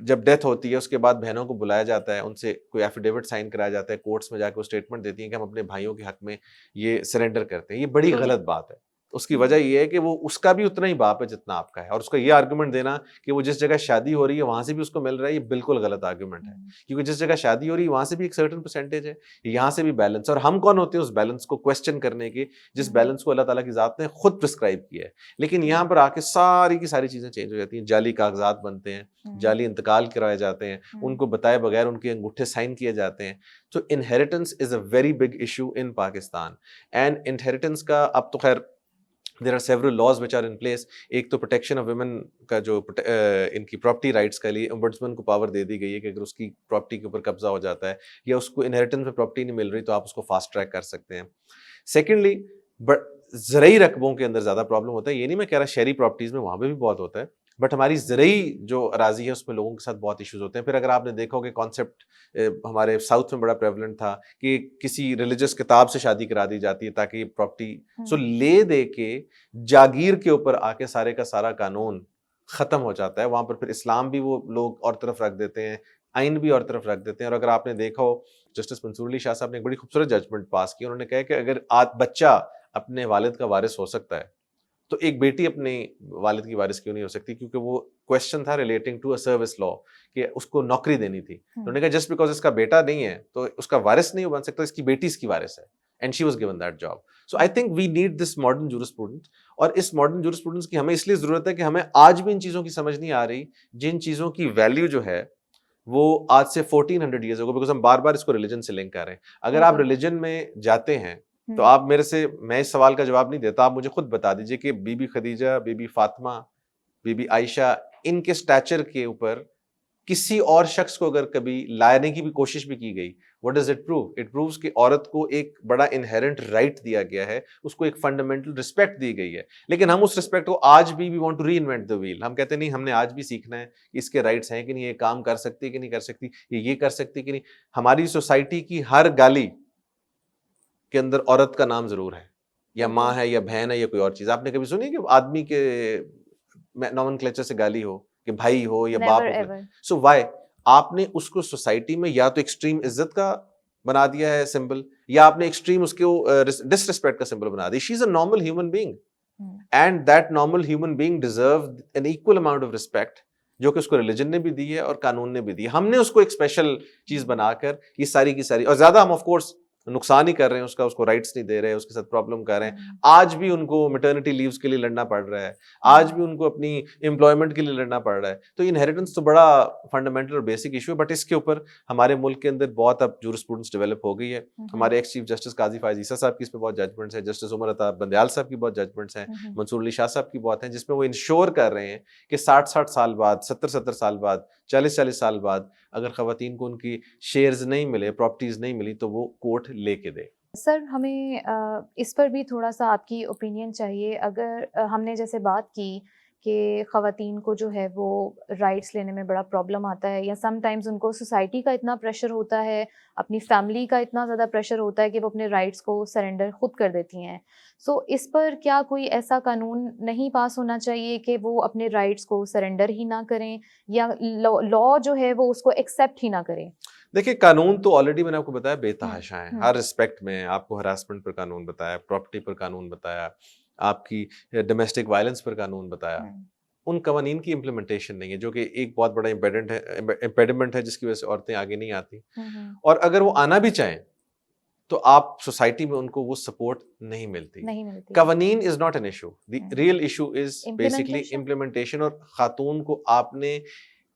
جب ڈیتھ ہوتی ہے اس کے بعد بہنوں کو بلایا جاتا ہے, ان سے کوئی ایفیڈیوٹ سائن کرایا جاتا ہے, کورٹس میں جا کے وہ اسٹیٹمنٹ دیتی ہیں کہ ہم اپنے بھائیوں کے حق میں یہ سرنڈر کرتے ہیں. یہ بڑی غلط بات ہے. اس کی وجہ یہ ہے کہ وہ اس کا بھی اتنا ہی باپ ہے جتنا آپ کا ہے, اور اس کا یہ آرگومنٹ دینا کہ وہ جس جگہ شادی ہو رہی ہے وہاں سے بھی اس کو مل رہا ہے, یہ بالکل غلط آرگومنٹ ہے. کیونکہ جس جگہ شادی ہو رہی ہے وہاں سے بھی ایک سرٹن پرسنٹیج ہے, یہاں سے بھی بیلنس, اور ہم کون ہوتے ہیں اس بیلنس کو کویسچن کرنے کے, جس بیلنس کو اللہ تعالیٰ کی ذات نے خود پرسکرائب کیا ہے. لیکن یہاں پر آ کے ساری کی ساری چیزیں چینج ہو جاتی ہیں, جعلی کاغذات بنتے ہیں, جعلی انتقال کرائے جاتے ہیں, ان کو بتائے بغیر ان کے انگوٹھے سائن کیے جاتے ہیں. تو inheritance is a very big issue in Pakistan. And inheritance کا اب تو خیر there are several laws which are in place. ایک تو پروٹیکشن آف ویمن کا جو ان کی پراپرٹی رائٹس کے لیے امبڈسمن کو پاور دے دی گئی ہے کہ اگر اس کی پراپرٹی کے اوپر قبضہ ہو جاتا ہے یا اس کو انہیریٹنس میں پراپرٹی نہیں مل رہی تو آپ اس کو فاسٹ ٹریک کر سکتے ہیں. سیکنڈلی زرعی رقبوں کے اندر زیادہ پرابلم ہوتا ہے. یہ نہیں میں کہہ رہا شہری پراپرٹیز میں وہاں پہ بھی بہت ہوتا ہے, بٹ ہماری زرعی جو اراضی ہے اس میں لوگوں کے ساتھ بہت ایشوز ہوتے ہیں. پھر اگر آپ نے دیکھا ہو کہ کانسیپٹ ہمارے ساؤتھ میں بڑا پریولنٹ تھا کہ کسی ریلیجس کتاب سے شادی کرا دی جاتی ہے تاکہ یہ پراپرٹی سو لے دے کے جاگیر کے اوپر آ کے سارے کا سارا قانون ختم ہو جاتا ہے. وہاں پر پھر اسلام بھی وہ لوگ اور طرف رکھ دیتے ہیں, آئین بھی اور طرف رکھ دیتے ہیں. اور اگر آپ نے دیکھا ہو جسٹس منصور علی شاہ صاحب نے ایک بڑی خوبصورت ججمنٹ پاس کی. انہوں نے کہا کہ اگر بچہ اپنے والد کا وارث ہو سکتا ہے تو ایک بیٹی اپنے والد کی وارث کیوں نہیں ہو سکتی, کیونکہ وہ کویسچن تھا ریلیٹنگ ٹو اے سروس لا کہ اس کو نوکری دینی تھی. انہوں نے کہا جسٹ بیکاز اس کا بیٹا نہیں ہے تو اس کا وارث نہیں بن سکتا, اس کی بیٹی اس کی وارث ہے, and she was given that job. So I think we need this modern jurisprudence. اور اس ماڈرن جورسپروڈنس کی ہمیں اس لیے ضرورت ہے کہ ہمیں آج بھی ان چیزوں کی سمجھ نہیں آ رہی جن چیزوں کی ویلیو جو ہے وہ آج سے 1400 ایئرز ہوگا, بیکاز ہم بار بار اس کو ریلیجن سے لنک کر رہے ہیں. اگر آپ ریلیجن میں جاتے ہیں تو آپ میرے سے, میں اس سوال کا جواب نہیں دیتا, آپ مجھے خود بتا دیجئے کہ Bibi Khadija, Bibi Fatima, Bibi Ayesha, ان کے سٹیچر کے اوپر کسی اور شخص کو اگر کبھی لانے کی بھی کوشش بھی کی گئی, what does it prove? It proves کہ عورت کو ایک بڑا انہیرنٹ رائٹ دیا گیا ہے, اس کو ایک فنڈامنٹل رسپیکٹ دی گئی ہے. لیکن ہم اس رسپیکٹ کو آج بھی we want to reinvent the wheel. ہم کہتے ہیں نہیں, ہم نے آج بھی سیکھنا ہے اس کے رائٹس ہیں کہ نہیں, یہ کام کر سکتی کہ نہیں کر سکتی, یہ کر سکتی کہ نہیں. ہماری سوسائٹی کی ہر گالی کے اندر عورت کا نام ضرور ہے, یا ماں ہے یا بہن ہے یا کوئی اور چیز. آپ نے کبھی سنی کہ آدمی کے نومنکلیچر سے گالی ہو کہ بھائی ہو یا باپ ہو؟ سو وائی آپ نے اس کو سوسائٹی میں یا تو ایکسٹریم عزت کا بنا دیا ہے سمبل, یا آپ نے ایکسٹریم اس کو ڈس ریسپیکٹ کا سمبل بنا دیا. She is a normal human being and that normal human being deserve an equal amount of respect جو کہ اس کو ریلیجن نے بھی دی ہے اور قانون نے بھی دی ہے. ہم نے اس کو ایک اسپیشل چیز بنا کر یہ ساری کی ساری, اور زیادہ ہم آف کورس نقصان ہی کر رہے ہیں اس کا, اس کو رائٹس نہیں دے رہے, اس کے ساتھ پرابلم کر رہے ہیں. آج بھی ان کو میٹرنٹی لیوز کے لیے لڑنا پڑ رہا ہے, آج بھی ان کو اپنی امپلائمنٹ کے لیے لڑنا پڑ رہا ہے. تو انہیریٹنس تو بڑا فنڈامنٹل اور بیسک ایشو ہے, بٹ اس کے اوپر ہمارے ملک کے اندر بہت اب جورسپروڈنس ڈیولپ ہو گئی ہے. ہمارے ایکس چیف جسٹس قاضی فائز عیسیٰ صاحب کی اس پہ بہت ججمنٹس ہیں, جسٹس عمر عطا بندیال صاحب کی بہت ججمنٹس ہیں, منصور علی شاہ صاحب کی بہت ہیں, جس میں وہ انشور کر رہے ہیں کہ 60 سال بعد, 70 سال بعد, 40 سال بعد اگر خواتین کو ان کی شیئرز نہیں ملے, پراپرٹیز نہیں ملی, تو وہ کورٹ لے کے دے. سر ہمیں اس پر بھی تھوڑا سا آپ کی اوپینین چاہیے. اگر ہم نے جیسے بات کی کہ خواتین کو جو ہے وہ رائٹس لینے میں بڑا پرابلم آتا ہے, یا سم ٹائمز ان کو سوسائٹی کا اتنا پریشر ہوتا ہے, اپنی فیملی کا اتنا زیادہ پریشر ہوتا ہے کہ وہ اپنے رائٹس کو سرنڈر خود کر دیتی ہیں. سو اس پر کیا کوئی ایسا قانون نہیں پاس ہونا چاہیے کہ وہ اپنے رائٹس کو سرنڈر ہی نہ کریں, یا لا جو ہے وہ اس کو ایکسیپٹ ہی نہ کریں؟ دیکھیے قانون تو آلریڈی میں نے آپ کو بتایا بے تحاشا ہیں ہر رسپیکٹ میں. آپ کو ہراسمنٹ پر قانون بتایا, پراپرٹی پر قانون بتایا, آپ کی ڈومیسٹک وائلنس پر قانون بتایا. ان قوانین کی امپلیمنٹیشن نہیں ہے, جو کہ ایک بہت بڑا امپیڈمنٹ ہے جس کی وجہ سے عورتیں آگے نہیں آتی. اور اگر وہ آنا بھی چاہیں تو آپ سوسائٹی میں ان کو وہ سپورٹ نہیں ملتی. قوانین is not an issue, the real issue is basically implementation. اور خاتون کو آپ نے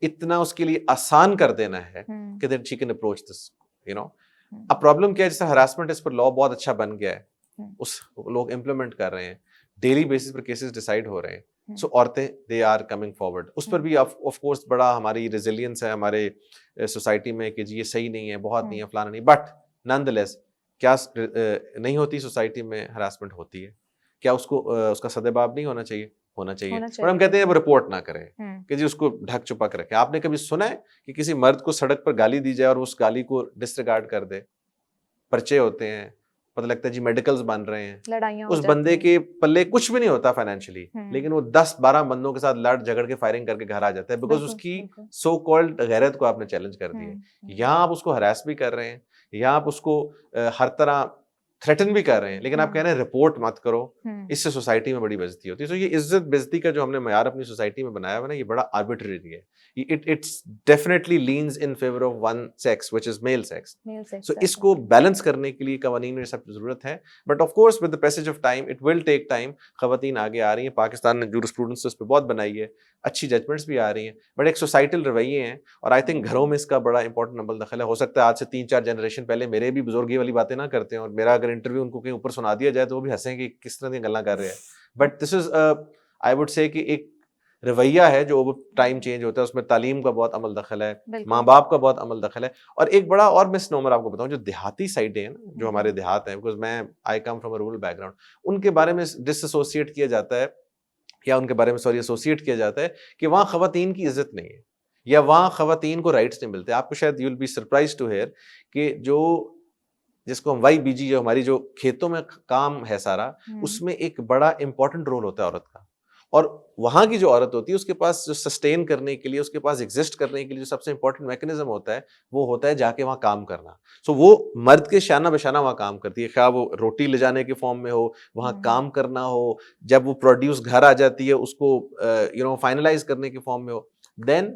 اتنا اس کے لیے آسان کر دینا ہے کہ that she can approach this, you know. اب پرابلم کیا ہے, جیسے ہراسمنٹ اس پر لا بہت اچھا بن گیا ہے, اس لوگ امپلیمنٹ کر رہے ہیں, ڈیلی بیسس پر کیسز ڈیسائیڈ ہو رہے ہیں. سو عورتیں دے آر کمنگ فارورڈ. اس پر بھی آف کورس بڑا ہماری ریزیلینس ہے ہمارے سوسائٹی میں کہ جی یہ صحیح نہیں ہے, بہت نہیں ہے, فلانا نہیں. بٹ نان دا لیس کیا نہیں ہوتی سوسائٹی میں ہراسمنٹ ہوتی ہے, کیا اس کو اس کا سدباب نہیں ہونا چاہیے؟ ہونا چاہیے. اور ہم کہتے ہیں وہ رپورٹ نہ کریں کہ جی اس کو ڈھک چھپا کے رکھیں. آپ نے کبھی سنا ہے کہ کسی مرد کو سڑک پر گالی دی جائے اور اس گالی کو ڈسریگارڈ کر دے؟ پرچے ہوتے ہیں, پتہ لگتا ہے جی میڈیکلز بن رہے ہیں, اس بندے کے پلے کچھ بھی نہیں ہوتا فائنینشلی, لیکن وہ 10-12 بندوں کے ساتھ لڑ جھگڑ کے فائرنگ کر کے گھر آ جاتا ہے بیکاز اس کی سو کالڈ غیرت کو آپ نے چیلنج کر دیا ہے. یہاں آپ اس کو ہراس بھی کر رہے ہیں, یہاں آپ اس کو ہر طرح تھریٹن بھی کر رہے ہیں, لیکن آپ کہہ رہے ہیں رپورٹ مت کرو. اس سے سوسائٹی میں بڑی بےزتی ہوتی ہے. تو یہ عزت بےزتی کا جو ہم نے معیار اپنی سوسائٹی میں بنایا ہوا نا, یہ بڑا آربیٹری ہے. It's definitely leans in favor of one sex, which is male sex. So اس کو بیلنس کرنے کے لیے قوانین میں سب ضرورت ہے. But of course with the passage of time it will take time. خواتین آگے آ رہی ہیں, پاکستان نے جورسپروڈنس اس پہ بہت بنائی ہے, اچھی ججمنٹس بھی آ رہی ہیں, بٹ ایک سوسائٹل رویے ہیں. اور آئی تھنک گھروں میں اس کا بڑا امپورٹنٹ عمل دخل ہے. ہو سکتا ہے آج سے 3-4 جنریشن پہلے میرے بھی بزرگ یہ والی باتیں نہ کرتے ہیں, اور میرا اگر انٹرویو ان کو کہیں اوپر سنا دیا جائے تو وہ بھی ہنسیں کہ کس طرح کی گلاں کر رہے ہیں. But this is I would سے کہ ایک رویہ ہے جو ٹائم چینج ہوتا ہے, اس میں تعلیم کا بہت عمل دخل ہے, ماں باپ کا بہت عمل دخل ہے. اور ایک بڑا اور مس نومر آپ کو بتاؤں, جو دیہاتی سائڈیں ہیں نا, جو ہمارے دیہات ہیں, بیکاز میں I come from a rural background, ان کے بارے میں ڈس ایسوسیٹ کیا جاتا ہے, یا ان کے بارے میں ایسوسیٹ کیا جاتا ہے کہ وہاں خواتین کی عزت نہیں ہے, یا وہاں خواتین کو رائٹس نہیں ملتے. آپ کو شاید you will be surprise to hear کہ جو جس کو ہم وائی بی جی, جو ہماری جو کھیتوں میں کام ہے سارا, اس میں ایک بڑا امپورٹنٹ رول ہوتا ہے عورت کا. اور وہاں کی جو عورت ہوتی ہے اس کے پاس جو سسٹین کرنے کے لیے, اس کے پاس ایگزسٹ کرنے کے لیے جو سب سے امپورٹنٹ میکنزم ہوتا ہے, وہ ہوتا ہے جا کے وہاں کام کرنا. سو وہ مرد کے شانہ بشانہ وہاں کام کرتی ہے, خواہ وہ روٹی لے جانے کے فارم میں ہو, وہاں کام کرنا ہو, جب وہ پروڈیوس گھر آ جاتی ہے اس کو فائنلائز کرنے کے فارم میں ہو. دین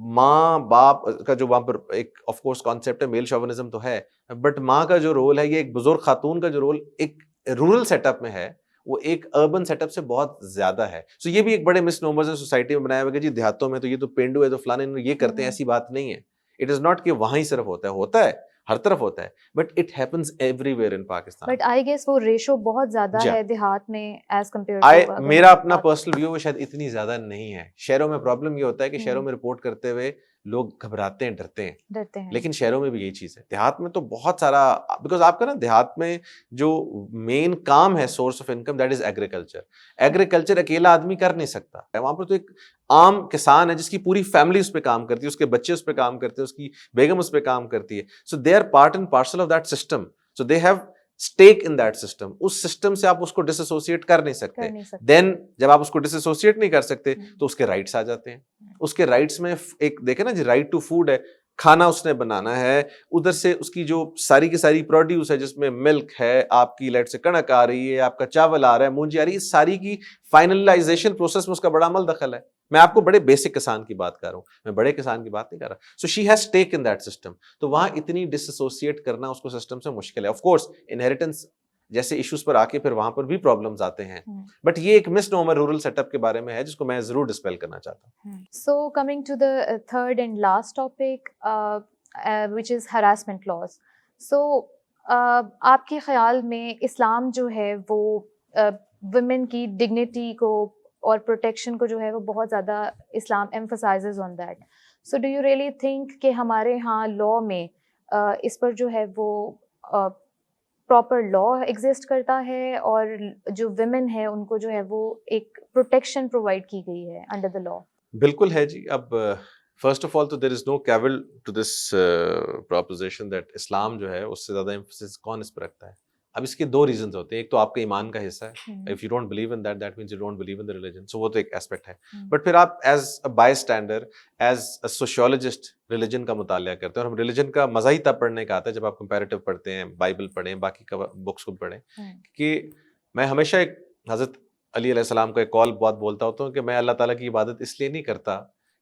ماں باپ کا جو وہاں پر ایک آف کورس کانسیپٹ ہے, میل شوونزم تو ہے, بٹ ماں کا جو رول ہے, یہ ایک بزرگ خاتون کا جو رول ایک رورل سیٹ اپ میں ہے, وہ ایک اربن سیٹ اپ سے بہت زیادہ ہے. سو یہ بھی ایک بڑے مس نومرز ہیں سوسائٹی میں بنایا ہوا کہ جی دیہاتوں میں تو یہ تو پینڈو ہے, تو فلانے یہ کرتے ہیں. ایسی بات نہیں ہے. اٹ از ناٹ کہ وہاں ہی صرف ہوتا ہے ہر طرف ہوتا ہے, but it happens every where in Pakistan. But I guess وہ ریشو بہت زیادہ ہے دیہات میں ایز کمپیئر ٹو, میرا اپنا پرسنل ویو شاید اتنی زیادہ نہیں ہے. شہروں میں پرابلم یہ ہوتا ہے کہ شہروں میں رپورٹ کرتے ہوئے لوگ گھبراتے ہیں, ڈرتے ہیں, لیکن شہروں میں بھی یہی چیز ہے. دیہات میں تو بہت سارا, بیکاز آپ کا نا دیہات میں جو مین کام ہے, source of income, that is agriculture. Agriculture اکیلا آدمی کر نہیں سکتا. وہاں پر تو ایک عام کسان ہے جس کی پوری فیملی اس پہ کام کرتی ہے, اس کے بچے اس پہ کام کرتے ہیں, اس کی بیگم اس پہ کام کرتی ہے. So they are part and parcel of that system. So they have stake in that system. اس سسٹم سے آپ اس کو ڈس ایسوسیٹ کر نہیں سکتے. دین جب آپ اس کو ڈس ایسوسیٹ نہیں کر سکتے تو اس کے رائٹس آ جاتے ہیں. اس کے رائٹس میں ایک دیکھیں نا جی, رائٹ ٹو فوڈ ہے, کھانا اس نے بنانا ہے, ادھر سے اس کی جو ساری کی ساری پروڈیوس ہے, جس میں ملک ہے, آپ کی لیٹ سے کنک آ رہی ہے, آپ کا چاول آ رہا ہے, مونجی آ رہی ہے, اس ساری کی فائنلائزیشن پروسیس میں اس کا بڑا عمل دخل ہے. میں آپ کو بڑے بیسک کسان کی بات کر رہا ہوں, میں بڑے کسان کی بات نہیں کر رہا. So she has stake in that system. تو وہاں اتنی ڈس ایسوسیٹ کرنا اس کو سسٹم سے مشکل ہے. آف کورس انہیریٹنس جیسے ایشوز پر آ کے پھر وہاں پر بھی پرابلمز آتے ہیں, بٹ یہ ایک مس نومر رورل سیٹ اپ کے بارے میں ہے جس کو میں ضرور ڈسپیل کرنا چاہتا ہوں. So coming to the third and last topic which is harassment laws. So آپ کے خیال میں اسلام جو ہے وہ ویمن کی ڈگنیٹی کو اور پروٹیکشن کو جو ہے وہ بہت زیادہ Islam emphasises on that. So do you really think کہ ہمارے ہاں لا میں اس پر جو ہے وہ پراپر لا ایگزسٹ کرتا ہے اور جو ویمن ہے ان کو جو ہے وہ ایک پروٹیکشن پرووائڈ کی گئی ہے انڈر دا لا؟ بالکل ہے جی. اب فرسٹ آف آل تو دیر is no cavil to this proposition that Islam جو ہے اس سے زیادہ ایمفسس کون اس پہ رکھتا ہے. اب اس کے دو ریزنز ہوتے ہیں. ایک تو آپ کے ایمان کا حصہ ہے. If you don't believe in that that means you don't believe in the religion. So وہ تو ایک اسپیکٹ ہے. بٹ پھر آپ as a bystander, as a sociologist religion کا مطالعہ کرتے ہیں. اور ہم ریلیجن کا مزہ ہی تب پڑھنے کا آتا ہے جب آپ کمپیریٹیو پڑھتے ہیں, بائبل پڑھیں, باقی کا بکس کو پڑھیں. کہ میں ہمیشہ ایک حضرت علی علیہ السلام کا ایک کال بہت بولتا ہوتا ہوں کہ میں اللہ تعالیٰ کی عبادت اس لیے نہیں کرتا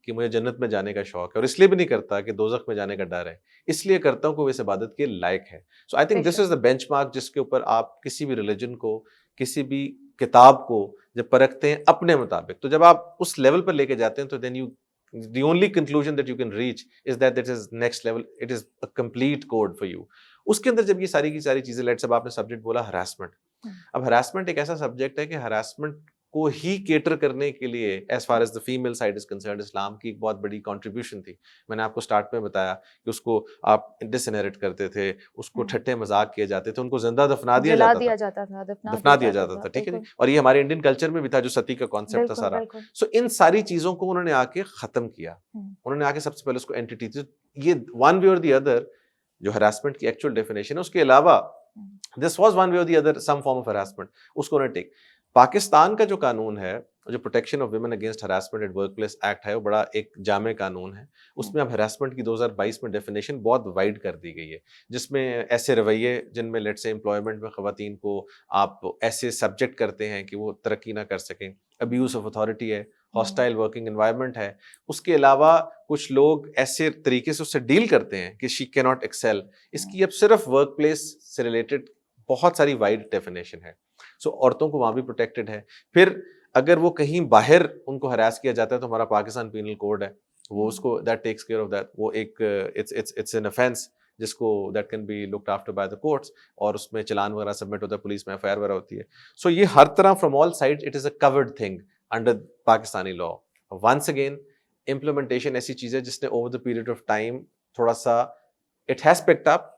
کہ مجھے جنت میں جانے کا شوق ہے, اور اس لیے بھی نہیں کرتا کہ دوزخ میں جانے کا ڈر ہے, اس لیے کرتا ہوں کہ وہ اس عبادت کے لائق ہے. So I think this is the benchmark جس کے اوپر آپ کسی بھی ریلیجن کو, کسی بھی کتاب کو جب پرکھتے ہیں اپنے مطابق, تو جب آپ اس لیول پر لے کے جاتے ہیں تو then you the only conclusion that you can reach is that it is next level, it is a complete code for you. اس کے اندر جب یہ ساری کی ساری چیزیں, لیٹ سے آپ نے سبجیکٹ بولا ہراسمنٹ. اب ہراسمنٹ ایک ایسا سبجیکٹ ہے کہ ہراسمنٹ کو ہی کیٹر کرنے کے لیے as far as the female side is concerned Islam کی ایک بہت بڑی کنٹریبیوشن تھی. میں نے آپ کو اسٹارٹ میں بتایا کہ اس کو آپ ڈس انہیرٹ کرتے تھے, اس کو ٹھٹے مذاق کیے جاتے تھے, ان کو زندہ دفنا دیا جاتا تھا. ٹھیک ہے جی. اور یہ ہمارے انڈین کلچر میں بھی تھا جو ستی کا کانسیپٹ تھا سارا. سو ان ساری چیزوں کو انہوں نے آ کے ختم کیا. انہوں نے آ کے سب سے پہلے اس کو اینٹیٹی, یہ ون وے اور دی ادر جو ہراسمنٹ کی ایکچوئل ڈیفینیشن ہے, اس کے علاوہ دس واز ون وے اور the other some form of harassment, اس کو انہوں نے ٹیک. پاکستان کا جو قانون ہے, جو protection of women against harassment at workplace act ہے, وہ بڑا ایک جامع قانون ہے. اس میں اب ہراسمنٹ کی 2022 میں ڈیفینیشن بہت وائڈ کر دی گئی ہے, جس میں ایسے رویے جن میں لیٹ سے امپلائمنٹ میں خواتین کو آپ ایسے سبجیکٹ کرتے ہیں کہ وہ ترقی نہ کر سکیں, ابیوز آف اتھارٹی ہے, ہاسٹائل ورکنگ انوائرمنٹ ہے. اس کے علاوہ کچھ لوگ ایسے طریقے سے اس سے ڈیل کرتے ہیں کہ شی کی ناٹ ایکسیل. اس کی اب صرف ورک پلیس سے ریلیٹڈ بہت ساری وائڈ ڈیفینیشن ہے. سو عورتوں کو وہاں بھی پروٹیکٹڈ ہے. پھر اگر وہ کہیں باہر ان کو ہراس کیا جاتا ہے تو ہمارا پاکستان پینل کوڈ ہے, وہ اس کو that takes care of that. وہ ایک اٹس این offense جس کو that can be looked after by the courts, اور اس میں چلان وغیرہ سبمٹ ہوتا ہے, پولیس میں FIR وغیرہ ہوتی ہے. سو یہ ہر طرح from all side it is a covered thing under Pakistani law. Once again implementation ایسی چیز ہے جس نے over the period of time تھوڑا سا اٹ ہیز پکڈ اپ.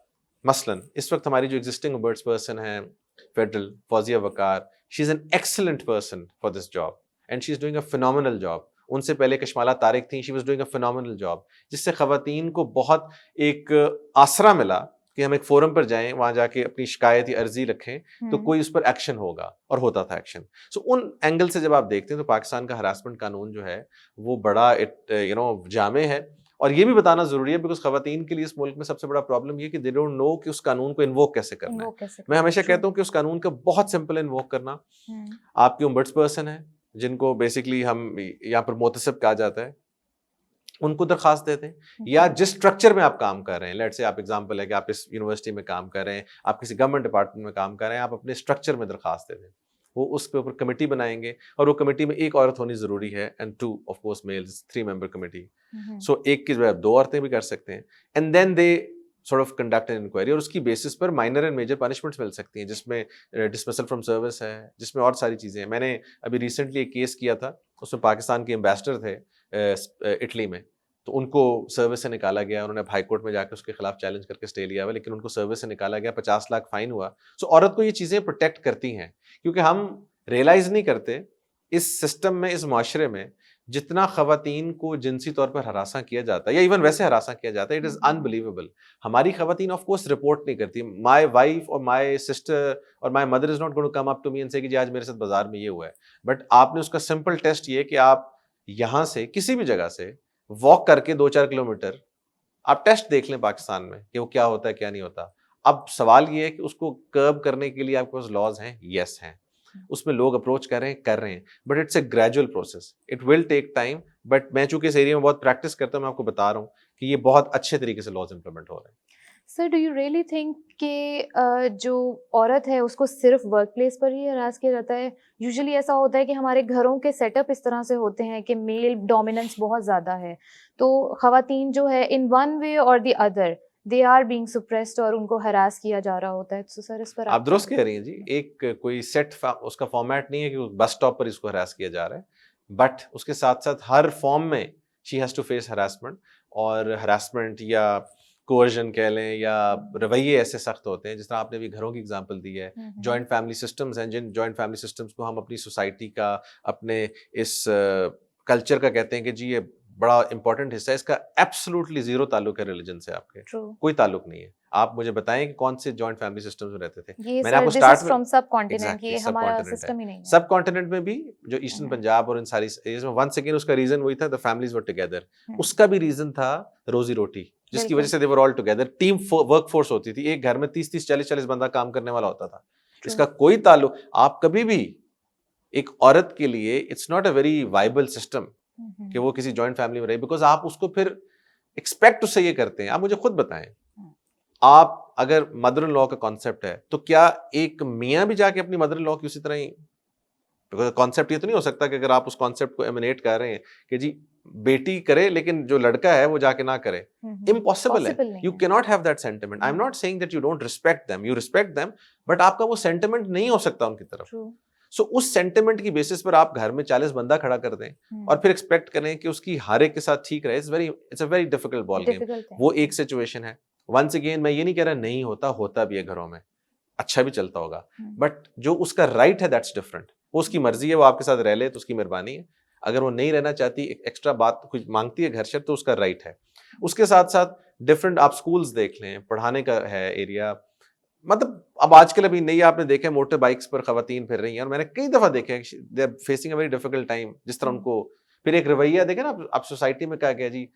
مثلاً اس وقت ہماری جو ایگزسٹنگ ombuds پرسن ہیں federal, Fauzia Waqar, she is an excellent person for this job and she is doing a phenomenal job. ان سے پہلے کشمالہ طارق تھیں, she was doing a phenomenal job, جس سے خواتین کو بہت ایک آسرا ملا کہ ہم ایک فورم پر جائیں, وہاں جا کے اپنی شکایت یا عرضی رکھیں تو کوئی اس پر ایکشن ہوگا, اور ہوتا تھا ایکشن. سو ان اینگل سے جب آپ دیکھتے ہیں تو پاکستان کا ہراسمنٹ قانون جو ہے وہ بڑا جامع ہے. اور یہ بھی بتانا ضروری ہے بیکاز خواتین کے لیے اس ملک میں سب سے بڑا پرابلم یہ کہ دے ڈونٹ نو کہ اس قانون کو انووک کیسے کرنا ہے. میں ہمیشہ کہتا ہوں کہ اس قانون کا بہت سمپل انووک کرنا. آپ کے ombuds پرسن ہیں جن کو بیسکلی ہم یہاں پر محتسب کہا جاتا ہے, ان کو درخواست دیتے ہیں, یا جس اسٹرکچر میں آپ کام کر رہے ہیں, لیٹ سے آپ ایگزامپل ہے کہ آپ اس یونیورسٹی میں کام کر رہے ہیں, آپ کسی گورنمنٹ ڈپارٹمنٹ میں کام کر رہے ہیں, آپ اپنے اسٹرکچر میں درخواست دیتے ہیں. وہ اس کے اوپر کمیٹی بنائیں گے, اور وہ کمیٹی میں ایک عورت ہونی ضروری ہے, and 2 of course males, 3 member committee. So ایک کی جگہ 2 عورتیں بھی کر سکتے ہیں. And then they sort of conduct an inquiry, اور اس کی بیسس پر مائنر اینڈ میجر پنشمنٹس مل سکتی ہیں, جس میں ڈسمسل فرام سروس ہے, جس میں اور ساری چیزیں ہیں. میں نے ابھی ریسنٹلی ایک کیس کیا تھا, اس میں پاکستان کے ایمبیسڈر تھے اٹلی میں, تو ان کو سروس سے نکالا گیا. انہوں نے اب ہائی کورٹ میں جا کے اس کے خلاف چیلنج کر کے اسٹے لیا ہوا, لیکن ان کو سروس سے نکالا گیا, 50 لاکھ فائن ہوا. سو عورت کو یہ چیزیں پروٹیکٹ کرتی ہیں, کیونکہ ہم ریئلائز نہیں کرتے اس سسٹم میں, اس معاشرے میں جتنا خواتین کو جنسی طور پر ہراساں کیا جاتا ہے, یا ایون ویسے ہراساں کیا جاتا ہے, اٹ از انبلیویبل. ہماری خواتین آف کورس رپورٹ نہیں کرتی. مائی وائف اور مائی سسٹر اور my mother is not going to come up to me and say کہ جی آج میرے ساتھ بازار میں یہ ہوا ہے. بٹ آپ نے اس کا سمپل ٹیسٹ یہ کہ آپ یہاں سے کسی بھی جگہ سے واک کر کے 2-4 کلومیٹر آپ ٹیسٹ دیکھ لیں پاکستان میں کہ وہ کیا ہوتا ہے کیا نہیں ہوتا. اب سوال یہ ہے کہ اس کو کرب کرنے کے لیے آپ کے پاس لاز ہیں, یس ہیں, اس میں لوگ اپروچ کر رہے ہیں, but it's a gradual process, it will take time. But میں چونکہ اس ایریا میں بہت پریکٹس کرتا ہوں, میں آپ کو بتا رہا ہوں کہ یہ بہت اچھے طریقے سے لاز امپلیمنٹ ہو رہے ہیں. Sir do you really think کہ جو عورت ہے اس کو صرف ورک پلیس پر ہی ہراس کیا جاتا ہے؟ یوزلی ایسا ہوتا ہے کہ ہمارے گھروں کے سیٹ اپ اس طرح سے ہوتے ہیں کہ میل ڈومیننس بہت زیادہ ہے, تو خواتین جو ہے ان ون وے اور the other they are being suppressed اور ان کو ہراس کیا جا رہا ہوتا ہے. تو سر اس پر آپ درست کہہ رہی ہیں جی. ایک کوئی سیٹ اس کا فارمیٹ نہیں ہے کہ بس اسٹاپ پر اس کو ہراس کیا جا رہا ہے, بٹ اس کے ساتھ ساتھ ہر فارم میں she has to face harassment. اور ہراسمنٹ یا کوورژن کہہ لیں یا رویے ایسے سخت ہوتے ہیں. جس طرح آپ نے بھی گھروں کی اگزامپل دی ہے, جوائنٹ فیملی سسٹمز ہیں, جن جوائنٹ فیملی سسٹمز کو ہم اپنی سوسائٹی کا, اپنے اس کلچر کا کہتے ہیں کہ جی یہ بڑا امپورٹنٹ حصہ ہے, اس کا ایبسولوٹلی زیرو تعلق ہے ریلیجن سے. آپ کے کوئی تعلق نہیں ہے. آپ مجھے بتائیں کہ کون سے جوائنٹ فیملی سسٹمز میں رہتے تھے. میں نے آپ کو اسٹارٹ میں سب کانٹیننٹ میں بھی جو ایسٹرن پنجاب اور ان ساری ایریاز میں, ونس اگین اس کا ریزن وہی تھا, the families were together. اس کا بھی ریزن تھا روزی روٹی, جس کی وجہ سے they were all together. Team work force ہوتی تھی, ایک گھر میں 30-40 بندہ کام کرنے والا ہوتا تھا. اس کا کوئی تعلق, آپ کبھی بھی ایک عورت کے لیے it's not a very viable system کہ وہ کسی جوائنٹ فیملی میں رہے, بیکاز آپ اس کو پھر ایکسپیکٹ اس سے یہ کرتے ہیں. آپ مجھے خود بتائیں, آپ اگر مدر ان لا کا کانسیپٹ ہے تو کیا ایک میاں بھی جا کے اپنی مدر ان لا کی اسی طرح ہی, بیکاز کانسیپٹ یہ تو نہیں ہو سکتا کہ اگر آپ اس کانسیپٹ کو ایمینیٹ کر رہے ہیں کہ جی بیٹی کرے لیکن جو لڑکا ہے وہ جا کے نہ کرے, امپاسبل ہے. یو کی not have that sentiment. I am not saying that you don't respect them, you respect them, but آپ کا وہ سینٹیمنٹ نہیں ہو سکتا ان کی طرف. سو اس سینٹیمنٹ کی بیسس پر آپ گھر میں 40 بندہ کھڑا کر دیں اور پھر ایکسپیکٹ کریں کہ اس کی ہر ایک کے ساتھ ٹھیک رہے, it's a very difficult ball game. وہ ایک سچویشن ہے. ونس اگین میں یہ نہیں کہہ رہا نہیں ہوتا, ہوتا بھی ہے گھروں میں, اچھا بھی چلتا ہوگا, بٹ جو اس کا رائٹ ہے دیٹس ڈفرنٹ. وہ اس کی مرضی ہے, وہ آپ کے ساتھ رہ لے تو اس کی مہربانی ہے. اگر وہ نہیں رہنا چاہتی, ایکسٹرا بات کچھ مانگتی ہے گھر سے, تو اس کا رائٹ ہے. اس کے ساتھ ساتھ ڈفرنٹ آپ اسکولس دیکھ لیں, پڑھانے کا ہے ایریا, مطلب اب آج کل ابھی نہیں آپ نے دیکھا موٹر بائکس پر خواتین پھر رہی ہیں, اور میں نے کئی دفعہ دیکھا ہے they are facing a very difficult time. جس طرح ان کو پھر ایک رویہ دیکھیں نا اب سوسائٹی میں کیا گیا جی,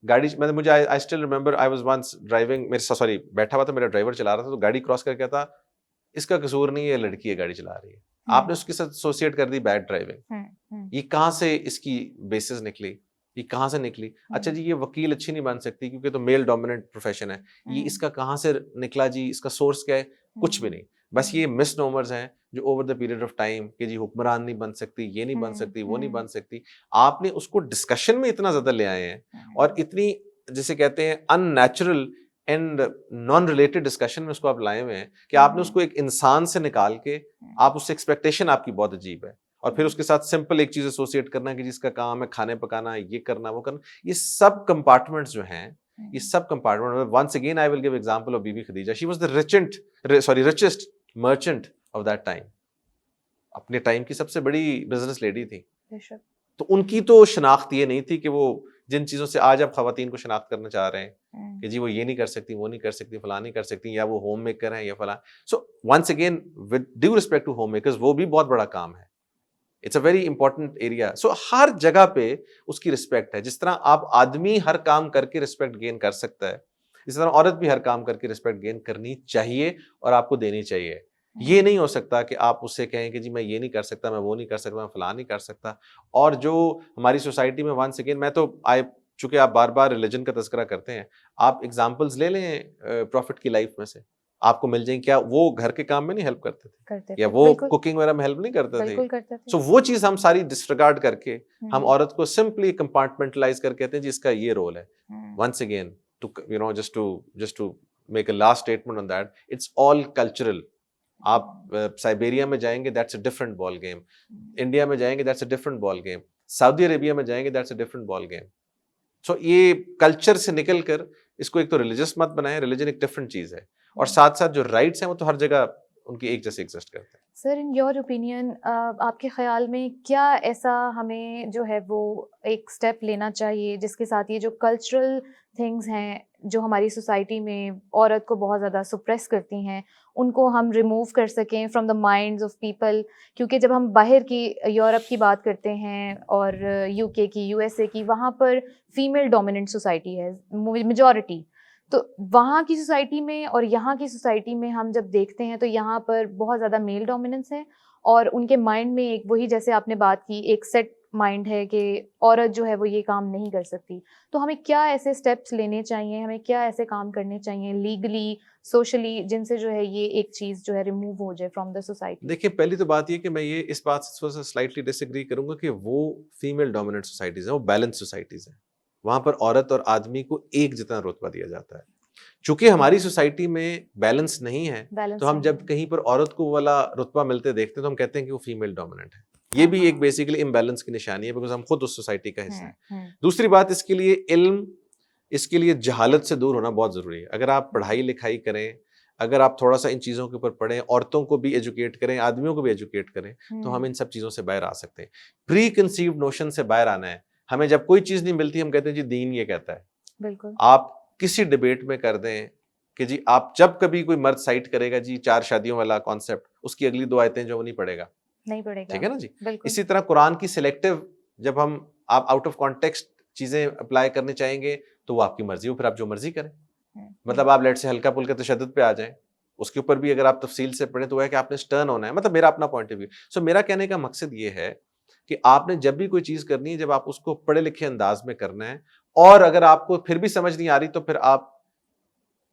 گاڑی میں مجھے I still remember I was once driving, میرے سوری بیٹھا ہوا تھا, میرا ڈرائیور چلا رہا تھا, تو گاڑی کراس کر کے تھا, اس کا قصور نہیں ہے, لڑکی ہے گاڑی چلا رہی ہے. آپ نے اس کے ساتھ ایسوسیٹ کر دی بیڈ ڈرائیونگ. یہ کہاں سے اس کی بیسس نکلی, یہ کہاں سے نکلی؟ اچھا جی یہ وکیل اچھی نہیں بن سکتی کیونکہ تو میل ڈومیننٹ پروفیشن ہے, یہ اس کا کہاں سے نکلا جی, اس کا سورس کیا ہے؟ کچھ بھی نہیں. بس یہ مس نومرز ہیں جو over the period of time کہ جی حکمران نہیں بن سکتی, یہ نہیں بن سکتی, وہ نہیں بن سکتی. آپ نے اس کو ڈسکشن میں اتنا زیادہ لے آئے ہیں, اور اتنی جسے کہتے ہیں unnatural and non related discussion میں اس کو آپ لائے ہوئے ہیں کہ آپ نے اس کو ایک انسان سے نکال کے, آپ اس سے ایکسپیکٹیشن آپ کی بہت عجیب ہے, اور پھر اس کے ساتھ سمپل ایک چیز ایسوسیٹ کرنا کہ جس کا کام ہے کھانے پکانا, یہ کرنا, وہ کرنا. یہ سب کمپارٹمنٹس جو ہیں, یہ سب compartment, once again I will give example of Bibi Khadija. She was the richest merchant of that time. اپنے ٹائم کی سب سے بڑی بزنس لیڈی تھی. تو ان کی تو شناخت یہ نہیں تھی کہ وہ جن چیزوں سے آج آپ خواتین کو شناخت کرنا چاہ رہے ہیں کہ جی وہ یہ نہیں کر سکتی, وہ نہیں کر سکتی, فلاں نہیں کر سکتی, یا وہ ہوم میکر ہیں یا فلاں. So once again with due respect to home makers, وہ بھی بہت بڑا کام ہے. It's a very important area. So ہر جگہ پہ اس کی رسپیکٹ ہے. جس طرح آپ آدمی ہر کام کر کے رسپیکٹ گین کر سکتا ہے, اس طرح عورت بھی ہر کام کر کے رسپیکٹ گین کرنی چاہیے اور آپ کو دینی چاہیے. یہ نہیں ہو سکتا کہ آپ اس سے کہیں کہ جی میں یہ نہیں کر سکتا, میں وہ نہیں کر سکتا, میں فلاں نہیں کر سکتا. اور جو ہماری سوسائٹی میں ونس اگین, میں تو چونکہ آپ بار بار ریلیجن کا تذکرہ کرتے ہیں, آپ ایگزامپلز لے لیں پروفٹ کی لائف میں سے, آپ کو مل جائیں. کیا وہ گھر کے کام میں نہیں ہیلپ کرتے تھے, یا وہ کوکنگ وغیرہ میں ہیلپ نہیں کرتے تھے؟ سو وہ چیز ہم ساری ڈسریگارڈ کر کے ہم عورت کو سمپلی کمپارٹمنٹلائز کر کہتے ہیں جی اس کا یہ رول ہے. Once again just to make a last statement on that, it's all cultural. آپ سائبیریا میں جائیں گے, that's a different ball game. India میں جائیں گے, that's a different ball game. سعودی عربیہ میں جائیں گے, that's a different ball game. سو یہ کلچر سے نکل کر اس کو ایک تو ریلیجس مت بنائیں, ریلیجن ایک ڈفرنٹ چیز ہے, اور ساتھ ساتھ جو رائٹس ہیں وہ تو ہر جگہ ان کی ایک جیسے ایگزسٹ کرتے ہیں. سر ان یور اوپینین, آپ کے خیال میں کیا ایسا ہمیں جو ہے وہ ایک اسٹیپ لینا چاہیے جس کے ساتھ یہ جو کلچرل تھنگز ہیں جو ہماری سوسائٹی میں عورت کو بہت زیادہ سپریس کرتی ہیں, ان کو ہم ریموو کر سکیں from the minds of people? کیونکہ جب ہم باہر کی یورپ کی بات کرتے ہیں اور یو کے کی, یو ایس اے کی, وہاں پر فیمیل ڈومیننٹ سوسائٹی ہے میجورٹی. تو وہاں کی سوسائٹی میں اور یہاں کی سوسائٹی میں ہم جب دیکھتے ہیں تو یہاں پر بہت زیادہ میل ڈومیننس ہے, اور ان کے مائنڈ میں ایک وہی جیسے آپ نے بات کی ایک سیٹ مائنڈ ہے کہ عورت جو ہے وہ یہ کام نہیں کر سکتی. تو ہمیں کیا ایسے اسٹیپس لینے چاہیے, ہمیں کیا ایسے کام کرنے چاہیے لیگلی, سوشلی, جن سے جو ہے یہ ایک چیز جو ہے ریموو ہو جائے فرام دا سوسائٹی؟ دیکھیں پہلی تو بات یہ کہ میں یہ اس بات سے سلائٹلی ڈس ایگری کروں گا کہ وہ فیمیل ڈومیننٹ سوسائٹیز ہیں, وہ بیلنس سوسائٹیز ہیں. وہاں پر عورت اور آدمی کو ایک جتنا رتبہ دیا جاتا ہے. چونکہ ہماری سوسائٹی میں بیلنس نہیں ہے, تو ہم جب کہیں پر عورت کو والا رتبہ ملتے دیکھتے ہیں تو ہم کہتے ہیں کہ وہ فیمیل ڈومیننٹ ہے. یہ بھی ایک بیسیکلی امبیلنس کی نشانی ہے, بیکاز ہم خود اس سوسائٹی کا حصہ ہیں. دوسری بات اس کے لیے علم اس کے لیے جہالت سے دور ہونا بہت ضروری ہے. اگر آپ پڑھائی لکھائی کریں, اگر آپ تھوڑا سا ان چیزوں کے اوپر پڑھیں, عورتوں کو بھی ایجوکیٹ کریں, آدمیوں کو بھی ایجوکیٹ کریں, تو ہم ان سب چیزوں سے باہر آ سکتے ہیں. پری کنسیوڈ نوشن سے باہر آنا ہے. ہمیں جب کوئی چیز نہیں ملتی ہم کہتے ہیں جی دین یہ کہتا ہے. بالکل. آپ کسی ڈبیٹ میں کر دیں کہ جی آپ جب کبھی کوئی مرد سائٹ کرے گا جی 4 شادیوں والا کانسیپٹ, اس کی اگلی 2 آیتیں جو وہ نہیں پڑھے گا, ٹھیک ہے نا جی. اسی طرح قرآن کی سلیکٹو, جب ہم آپ آؤٹ آف کانٹیکسٹ چیزیں اپلائی کرنے چاہیں گے تو وہ آپ کی مرضی ہو, پھر آپ جو مرضی کریں. مطلب آپ لیٹ سے ہلکا پھلکا تشدد پہ آ جائیں, اس کے اوپر بھی اگر آپ تفصیل سے پڑھیں تو وہ ہے کہ آپ نے سٹرن ہونا ہے. مطلب میرا اپنا پوائنٹ آف ویو. سو میرا کہنے کا مقصد یہ ہے کہ آپ نے جب بھی کوئی چیز کرنی ہے, جب آپ اس کو پڑھے لکھے انداز میں کرنا ہے, اور اگر آپ کو پھر بھی سمجھ نہیں آ رہی تو پھر آپ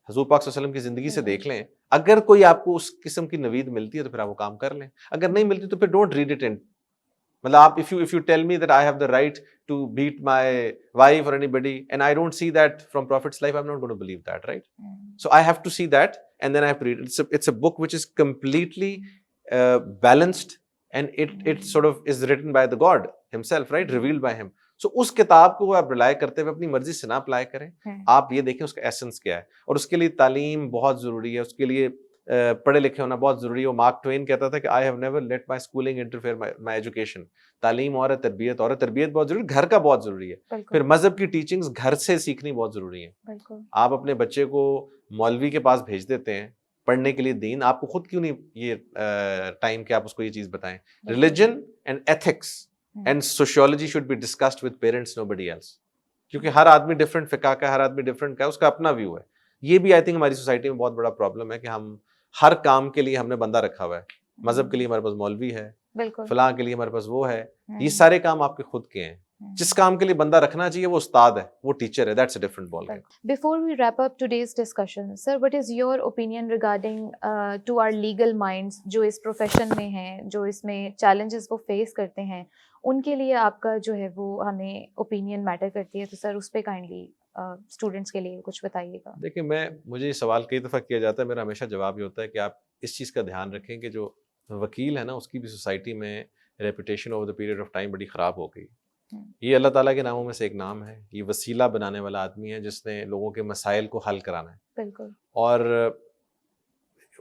حضور پاک صلی اللہ علیہ وسلم کی زندگی سے دیکھ لیں. اگر کوئی آپ کو اس قسم کی نوید ملتی ہے تو پھر آپ وہ کام کر لیں, اگر نہیں ملتی تو پھر ڈونٹ ریڈ اٹ ان. مطلب آپ if you tell me that I have the right to beat my wife or anybody and I don't see that from Prophet's life, I'm not going to believe that, right? So I have to see that and then I have to read it. It's a book which is completely balanced and it sort of is written by the God himself, right? Revealed by him. So اس کتاب کو آپ رلائے کرتے ہوئے اپنی مرضی سے نہ apply کریں. آپ یہ دیکھیں اس کا ایسنس کیا ہے, اور اس کے لیے تعلیم بہت ضروری ہے, اس کے لیے پڑھے لکھے ہونا بہت ضروری ہے. وہ مارک ٹوین کہتا تھا کہ I have never let my schooling interfere my education. تعلیم اور تربیت بہت ضروری, گھر کا بہت ضروری ہے. پھر مذہب کی ٹیچنگز گھر سے سیکھنی بہت ضروری ہے. آپ اپنے بچے کو مولوی کے پاس بھیج دیتے ہیں پڑھنے کے لیے دین, آپ کو خود کیوں نہیں یہ ٹائم کہ آپ اس کو یہ چیز بتائیں. Religion and ethics and sociology should be discussed with parents, nobody else. کیونکہ ہر آدمی ڈفرینٹ فقہ کا ہے, ہر آدمی ڈفرینٹ کا ہے, اس کا اپنا ویو ہے. یہ بھی آئی تھنک ہماری سوسائٹی میں بہت بڑا پرابلم ہے کہ ہم ہر کام کے لیے ہم نے بندہ رکھا ہوا ہے. مذہب کے لیے ہمارے پاس مولوی ہے, فلاں کے لیے ہمارے پاس وہ ہے. یہ سارے کام آپ کے خود کے ہیں. جس کام کے لیے بندہ رکھنا چاہیے وہ استاد ہے, وہ ٹیچر ہے. That's a different ball game. Before we wrap up today's discussion, sir, what is your opinion regarding to our legal minds جو اس profession میں ہیں, جو اس میں challenges وہ face کرتے ہیں, ان کے لیے آپ کا جو ہے وہ ہمیں opinion matter کرتی ہے, تو سر اس پہ kindly اسٹوڈنٹس کے لیے کچھ بتائیے گا. دیکھیں مجھے یہ سوال کئی دفعہ کیا جاتا ہے, میرا ہمیشہ جواب یہ ہوتا ہے کہ آپ اس چیز کا دھیان رکھیں کہ جو وکیل ہے نا, اس کی بھی سوسائٹی میں reputation over the period of time بڑی خراب ہو گئی. یہ اللہ تعالیٰ کے ناموں میں سے ایک نام ہے. یہ وسیلہ بنانے والا آدمی ہے جس نے لوگوں کے مسائل کو حل کرانا ہے. بالکل. اور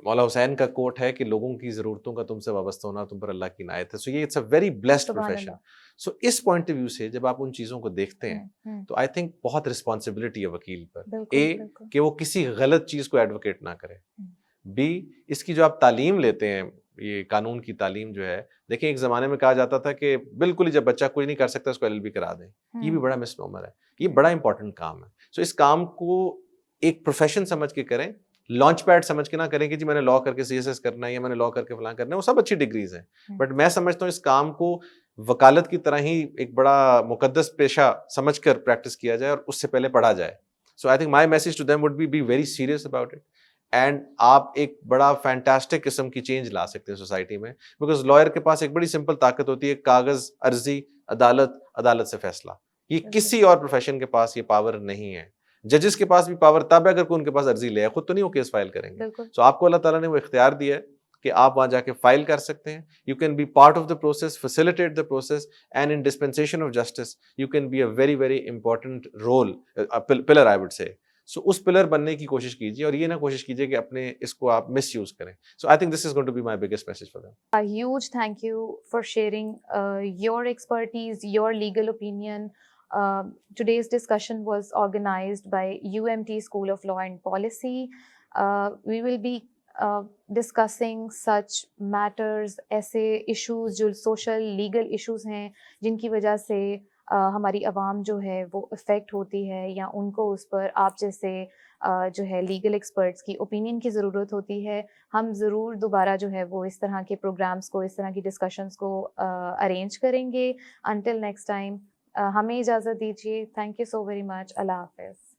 مولا حسین کا کوٹ ہے کہ لوگوں کی ضرورتوں کا تم سے وابستہ ہونا تم پر اللہ کی عنایت ہے. سو یہ it's a very blessed profession. So اس پوائنٹ آف ویو سے جب آپ ان چیزوں کو دیکھتے ہیں تو آئی تھنک بہت رسپانسبلٹی ہے وکیل پر. اے کہ وہ کسی غلط چیز کو ایڈوکیٹ نہ کرے. بی اس کی جو آپ تعلیم لیتے ہیں, یہ قانون کی تعلیم جو ہے, دیکھیں ایک زمانے میں کہا جاتا تھا کہ بالکل ہی جب بچہ کوئی نہیں کر سکتا اس کو LLB کرا دیں. یہ بھی بڑا مس نومر ہے. یہ بڑا امپورٹنٹ کام ہے. سو اس کام کو ایک پروفیشن سمجھ کے کریں, لانچ پیڈ سمجھ کے نہ کریں کہ جی میں نے لاء کر کے CSS کرنا ہے یا میں نے لاء کر کے فلاں کرنا ہے. وہ سب اچھی ڈگریز ہیں, بٹ میں سمجھتا ہوں اس کام کو وکالت کی طرح ہی ایک بڑا مقدس پیشہ سمجھ کر پریکٹس کیا جائے اور اس سے پہلے پڑھا جائے. So I think my message to them would be very serious about it. And آپ ایک بڑا فینٹاسٹک قسم کی چینج لا سکتے ہیں سوسائٹی میں, بیکاز لائر کے پاس ایک بڑی سمپل طاقت ہوتی ہے, کاغذ, عرضی, عدالت, عدالت سے فیصلہ. یہ کسی اور پروفیشن کے پاس یہ پاور نہیں ہے. ججز کے پاس بھی پاور تب ہے اگر کوئی ان کے پاس عرضی لے, خود تو نہیں وہ کیس فائل کریں گے. سو آپ کو اللہ تعالیٰ نے وہ اختیار دیا ہے کہ آپ وہاں جا کے فائل کر سکتے ہیں. You can be part of the process, facilitate the process, and in dispensation of justice you can be a very very important role, pillar I would say. So us pillar بننے کی کوشش کیجیے, اور یہ نہ کوشش کیجیے کہ اپنے اس کو آپ مس یوز کریں. So I think this is going to be my biggest message for them. A huge thank you for sharing your expertise, your legal opinion. Today's discussion was organized by UMT School of Law and Policy. We will be discussing such matters, ایسے issues جو social legal issues ہیں جن کی وجہ سے ہماری عوام جو ہے وہ افیکٹ ہوتی ہے, یا ان کو اس پر آپ جیسے جو ہے لیگل ایکسپرٹس کی اوپینین کی ضرورت ہوتی ہے. ہم ضرور دوبارہ جو ہے وہ اس طرح کے پروگرامس کو, اس طرح کی ڈسکشنس کو ارینج کریں گے. انٹل نیکسٹ ٹائم ہمیں اجازت دیجیے. Thank you so very much. Allah حافظ.